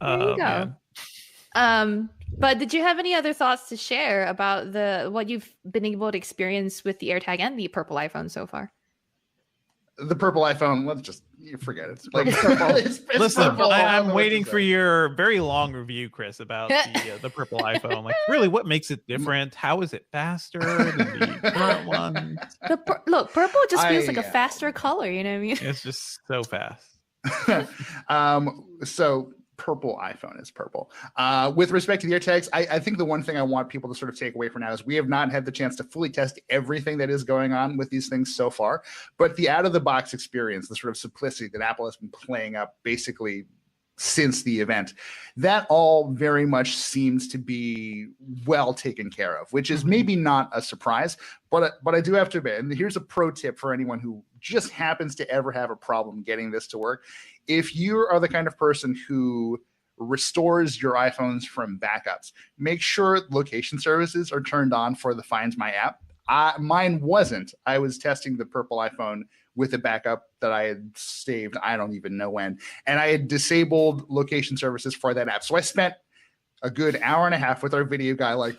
There you go. But did you have any other thoughts to share about what you've been able to experience with the AirTag and the purple iPhone so far? The purple iPhone, let's just forget it. Like, Listen, I'm waiting for your very long review, Chris, about the purple iPhone. Like, really, what makes it different? How is it faster than the current one? Look, purple just feels like a faster color. You know what I mean? It's just so fast. So purple iPhone is purple. With respect to the AirTags, I think the one thing I want people to sort of take away for now is we have not had the chance to fully test everything that is going on with these things so far, but the out-of-the-box experience, the sort of simplicity that Apple has been playing up basically since the event, that all very much seems to be well taken care of, which is maybe not a surprise, but I do have to admit, and here's a pro tip for anyone who just happens to ever have a problem getting this to work. If you are the kind of person who restores your iPhones from backups, make sure location services are turned on for the Find My app. Mine wasn't. I was testing the purple iPhone with a backup that I had saved. I don't even know when. And I had disabled location services for that app. So I spent a good hour and a half with our video guy, like,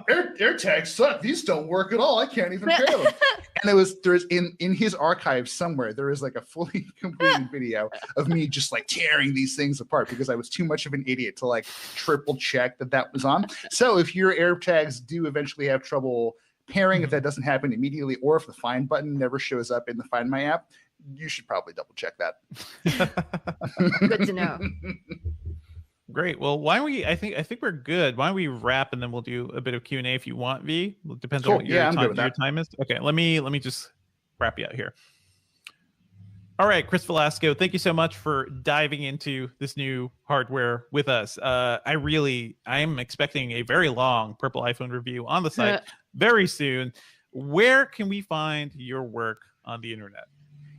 AirTags suck. These don't work at all. I can't even pair them. And there's in his archive somewhere, there is like a fully completed video of me just like tearing these things apart because I was too much of an idiot to like triple check that was on. So if your AirTags do eventually have trouble pairing, if that doesn't happen immediately, or if the find button never shows up in the Find My app, you should probably double check that. Good to know. Great. Well, why don't we? I think we're good. Why don't we wrap and then we'll do a bit of Q&A if you want, V. It depends on what your time is. Okay, let me just wrap you out here. All right, Chris Velasco, thank you so much for diving into this new hardware with us. I'm expecting a very long Purple iPhone review on the site very soon. Where can we find your work on the internet?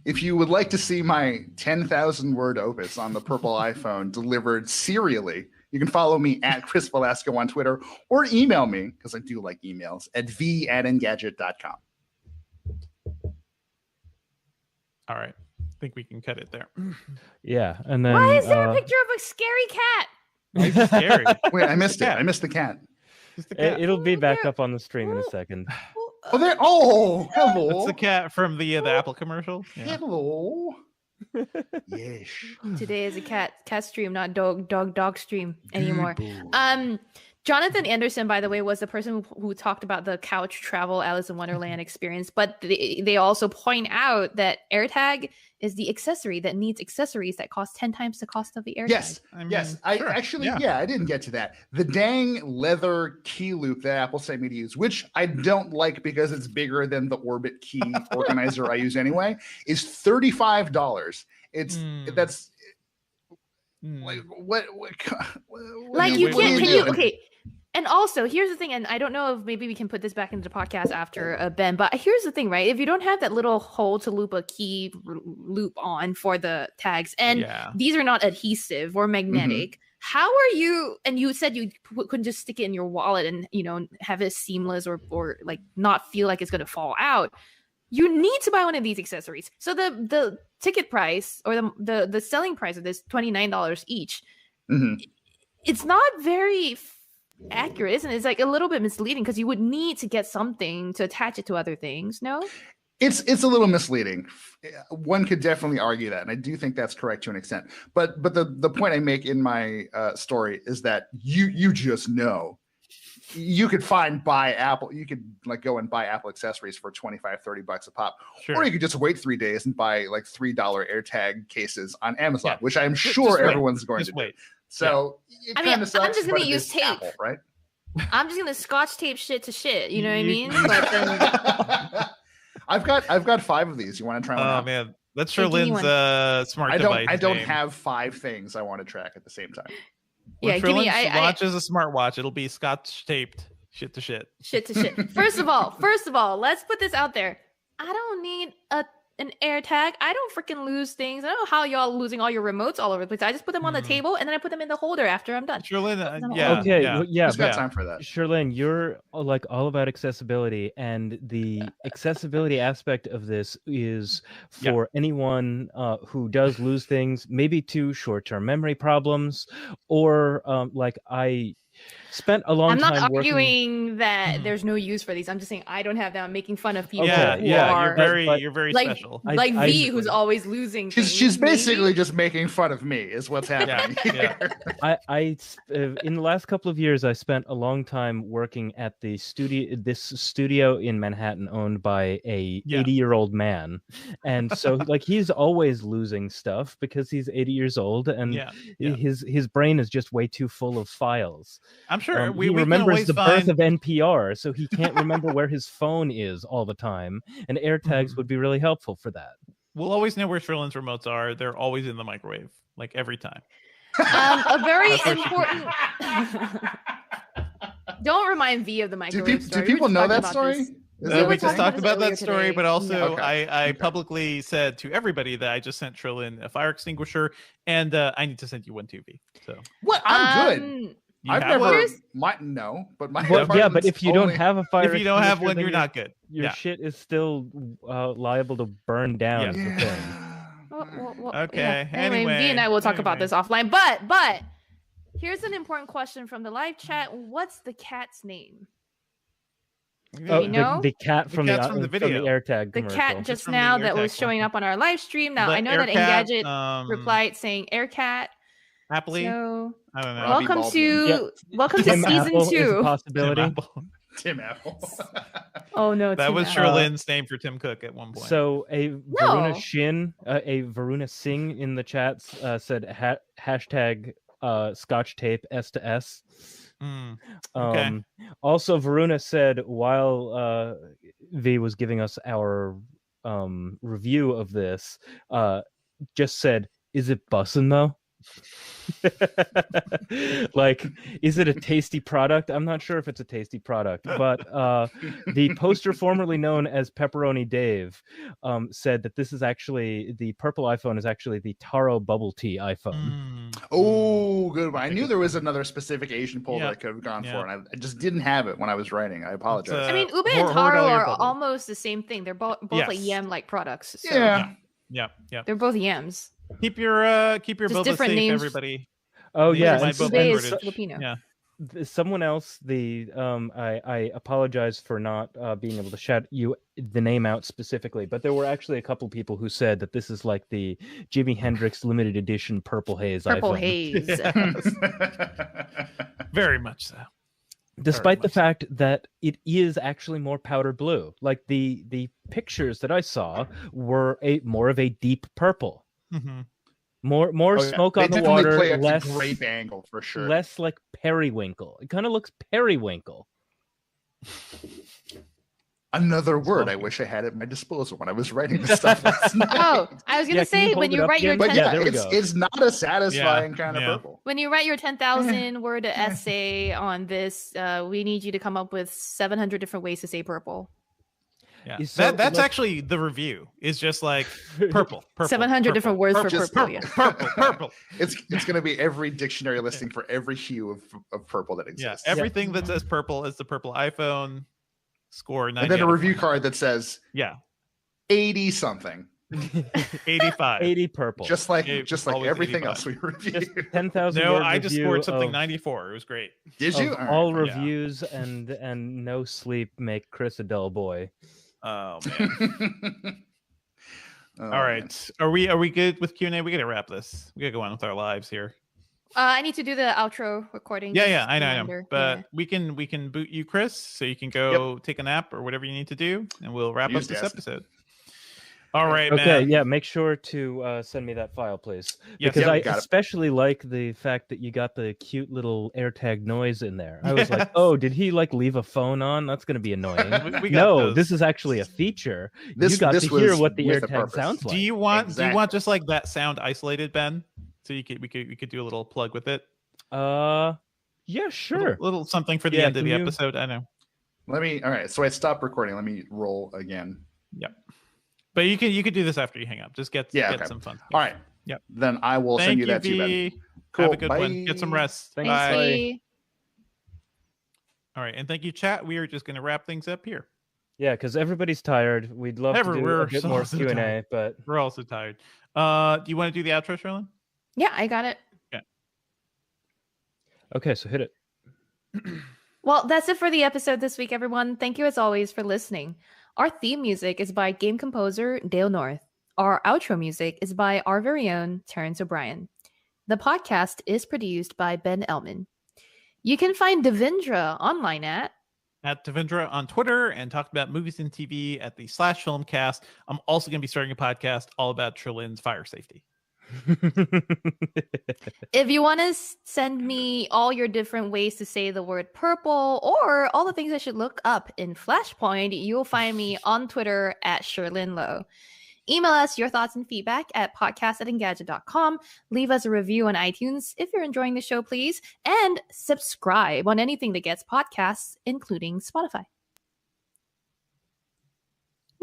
If you would like to see my 10,000 word opus on the Purple iPhone delivered serially, you can follow me at Chris Velasco on Twitter or email me, because I do like emails, at v@engadget.com. All right. I think we can cut it there. Yeah. And then why is there a picture of a scary cat? It's scary. Wait, I missed it. I missed the cat. It'll be back up on the stream in a second. Hello. That's the cat from the Apple commercial. Yeah. Hello. Yes. Today is a cat stream, not dog stream anymore. Jonathan Anderson, by the way, was the person who talked about the couch travel Alice in Wonderland experience. But they also point out that AirTag is the accessory that needs accessories that cost 10 times the cost of the AirTag. Yes, I didn't get to that. The dang leather key loop that Apple sent me to use, which I don't like because it's bigger than the Orbit key organizer I use anyway, is $35. Like what like you can't okay. And also, here's the thing, and I don't know if maybe we can put this back into the podcast after Ben, but here's the thing, right? If you don't have that little hole to loop a key loop on for the tags, and these are not adhesive or magnetic, how are you, and you said you couldn't just stick it in your wallet and, have it seamless or like not feel like it's going to fall out. You need to buy one of these accessories. So the ticket price or the selling price of this $29 each, it's not very accurate, isn't it? It's like a little bit misleading because you would need to get something to attach it to other things. No, it's a little misleading. One could definitely argue that, and I do think that's correct to an extent. But the point I make in my story is that you just know you could buy Apple. You could like go and buy Apple accessories for $25-$30 a pop, or you could just wait 3 days and buy like $3 AirTag cases on Amazon, which I'm sure everyone's going to do. So I'm just going to use tape, Apple, right? I'm just going to Scotch tape shit to shit. You know what I mean? But then I've got 5 of these. You want to try one out? Oh man, that's Sherlin's smart device. I don't have 5 things I want to track at the same time. When Sherlin launches a smartwatch, it'll be Scotch taped shit to shit. Shit to shit. First of all, let's put this out there. I don't need an AirTag. I don't freaking lose things. I don't know how y'all losing all your remotes all over the place. I just put them on the table and then I put them in the holder after I'm done. Sherlin, Just got time for that. Sherlin, you're like all about accessibility, and the accessibility aspect of this is for anyone who does lose things, maybe to short-term memory problems, or like I spent a long time. I'm not arguing that there's no use for these. I'm just saying I don't have them. I'm making fun of people. You're very special. Like V, who's always losing. She's basically just making fun of me, is what's happening. I in the last couple of years, I spent a long time working at this studio in Manhattan, owned by a 80-year-old man, and so like he's always losing stuff because he's 80 years old, and his brain is just way too full of files. I'm sure he remembers the birth of NPR, so he can't remember where his phone is all the time, and AirTags would be really helpful for that. We'll always know where Sherlin's remotes are. They're always in the microwave, like every time. A very important. Don't remind V of the microwave. Do people know that story? We just talked about that story, but also I publicly said to everybody that I just sent Sherlin a fire extinguisher, and I need to send you one too, V. So what? I'm good. I've never. But but if you don't have a fire, if you don't have one, you're not good. Your shit is still liable to burn down. Okay. Anyway, V and I will talk about this offline. But here's an important question from the live chat. What's the cat's name? You know? the cat from the video, from the AirTag commercial. The cat just now that was showing up on our live stream. Now I know that Engadget replied saying AirCat. Happily, so, I don't know. Welcome to season 2. Possibility. Tim Apple. Oh no, that was Sherlin's name for Tim Cook at one point. So Varuna Singh in the chats said hashtag Scotch tape S to S. Okay. Also, Varuna said while V was giving us our review of this, just said, "Is it bussin' though?" Like, is it a tasty product? I'm not sure if it's a tasty product, but the poster formerly known as Pepperoni Dave said that this is actually the purple iPhone is actually the taro bubble tea iPhone. Oh, good one. I knew there was another specific Asian poll that I could have gone for, and I just didn't have it when I was writing. I apologize. I mean, ube and taro are almost the same thing. They're both like yam-like products. So. Yeah. They're both yams. Keep your boba safe, names. Everybody. Oh yeah, Filipino. Yeah. Someone else. I apologize for not being able to shout you the name out specifically, but there were actually a couple people who said that this is like the Jimi Hendrix limited edition Purple Haze. Purple iPhone. Haze. Very much so. Despite the fact that it is actually more powder blue, like the pictures that I saw were more of a deep purple. Mm-hmm. More smoke on the water, less grape angle for sure. Less like periwinkle. It kind of looks periwinkle. Another word I wish I had at my disposal when I was writing this stuff last night. Oh, I was gonna say when you write your 10,000, it's not a satisfying kind of purple. When you write your 10,000 word essay on this, we need you to come up with 700 different ways to say purple. Yeah, that's actually the review. Is just like purple. 700 different words for purple. Purple. It's going to be every dictionary listing for every hue of purple that exists. Yeah, everything that says purple is the purple iPhone. Score 90. And then a review card that says 80 something. 85. 80 purple. Just like everything 85. Else we reviewed. 10,000. No, I just scored something 94. It was great. Did you? All reviews and no sleep make Chris a dull boy. Oh man. All right. Man. Are we good with Q&A? We gotta wrap this. We gotta go on with our lives here. I need to do the outro recording. Yeah, I know. But we can boot you, Chris, so you can go take a nap or whatever you need to do, and we'll wrap up this episode. All right, okay, man. Yeah, make sure to send me that file, please. Because I especially like the fact that you got the cute little AirTag noise in there. I was like, oh, did he like leave a phone on? That's going to be annoying. This is actually a feature. You got to hear what the AirTag sounds like. Do you want just like that sound isolated, Ben? So we could do a little plug with it. Yeah, sure. Little something for the end of the episode. I know. All right. So I stopped recording. Let me roll again. Yep. But you could do this after you hang up. Just get some fun. All right. Yep. Then I will send you that too, Ben. Cool. Have a good one. Get some rest. Thanks, bye. All right, and thank you, chat. We are just going to wrap things up here. Yeah, because everybody's tired. We'd love to do a bit more Q&A, but we're also tired. Do you want to do the outro, Sherlyn? Yeah, I got it. Yeah. Okay, so hit it. Well, that's it for the episode this week, everyone. Thank you as always for listening. Our theme music is by game composer Dale North. Our outro music is by our very own Terrence O'Brien. The podcast is produced by Ben Elman. You can find Devindra online at Devindra on Twitter and talk about movies and TV at the /Filmcast. I'm also going to be starting a podcast all about Trillin's fire safety. If you want to send me all your different ways to say the word purple or all the things I should look up in Flashpoint, you'll find me on Twitter at Sherlyn Lowe. Email us your thoughts and feedback at podcast@engadget.com. Leave us a review on iTunes if you're enjoying the show, please. And subscribe on anything that gets podcasts, including Spotify.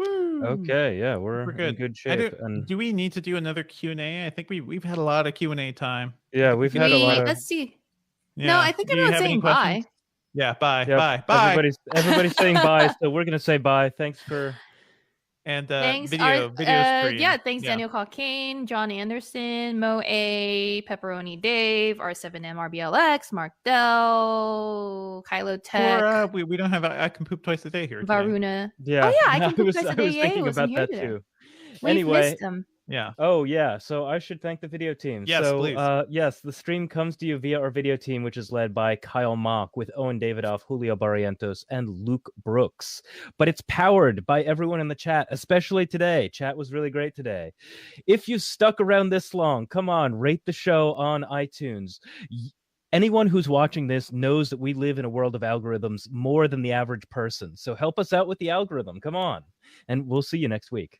Okay, yeah, we're in good shape. Do we need to do another Q&A? I think we've had a lot of Q&A time. Yeah, we've had a lot of... Let's see. No, I think everyone's saying bye. Yeah, bye, yep. bye. Everybody's saying bye, so we're gonna say bye. Thanks for. And thanks, video stream. Yeah, thanks Daniel Cockane, John Anderson, Mo A, Pepperoni Dave, R7M RBLX, Mark Dell, Kylo Tech. Or we don't have I can poop twice a day here. Varuna. Yeah. Oh yeah, I can poop twice a day. I was thinking about that too. Anyway. Yeah. Oh yeah. So I should thank the video team. Yes, so, please. Yes, the stream comes to you via our video team, which is led by Kyle Mock with Owen Davidoff, Julio Barrientos, and Luke Brooks. But it's powered by everyone in the chat, especially today. Chat was really great today. If you stuck around this long, come on, rate the show on iTunes. Anyone who's watching this knows that we live in a world of algorithms more than the average person. So help us out with the algorithm. Come on. And we'll see you next week.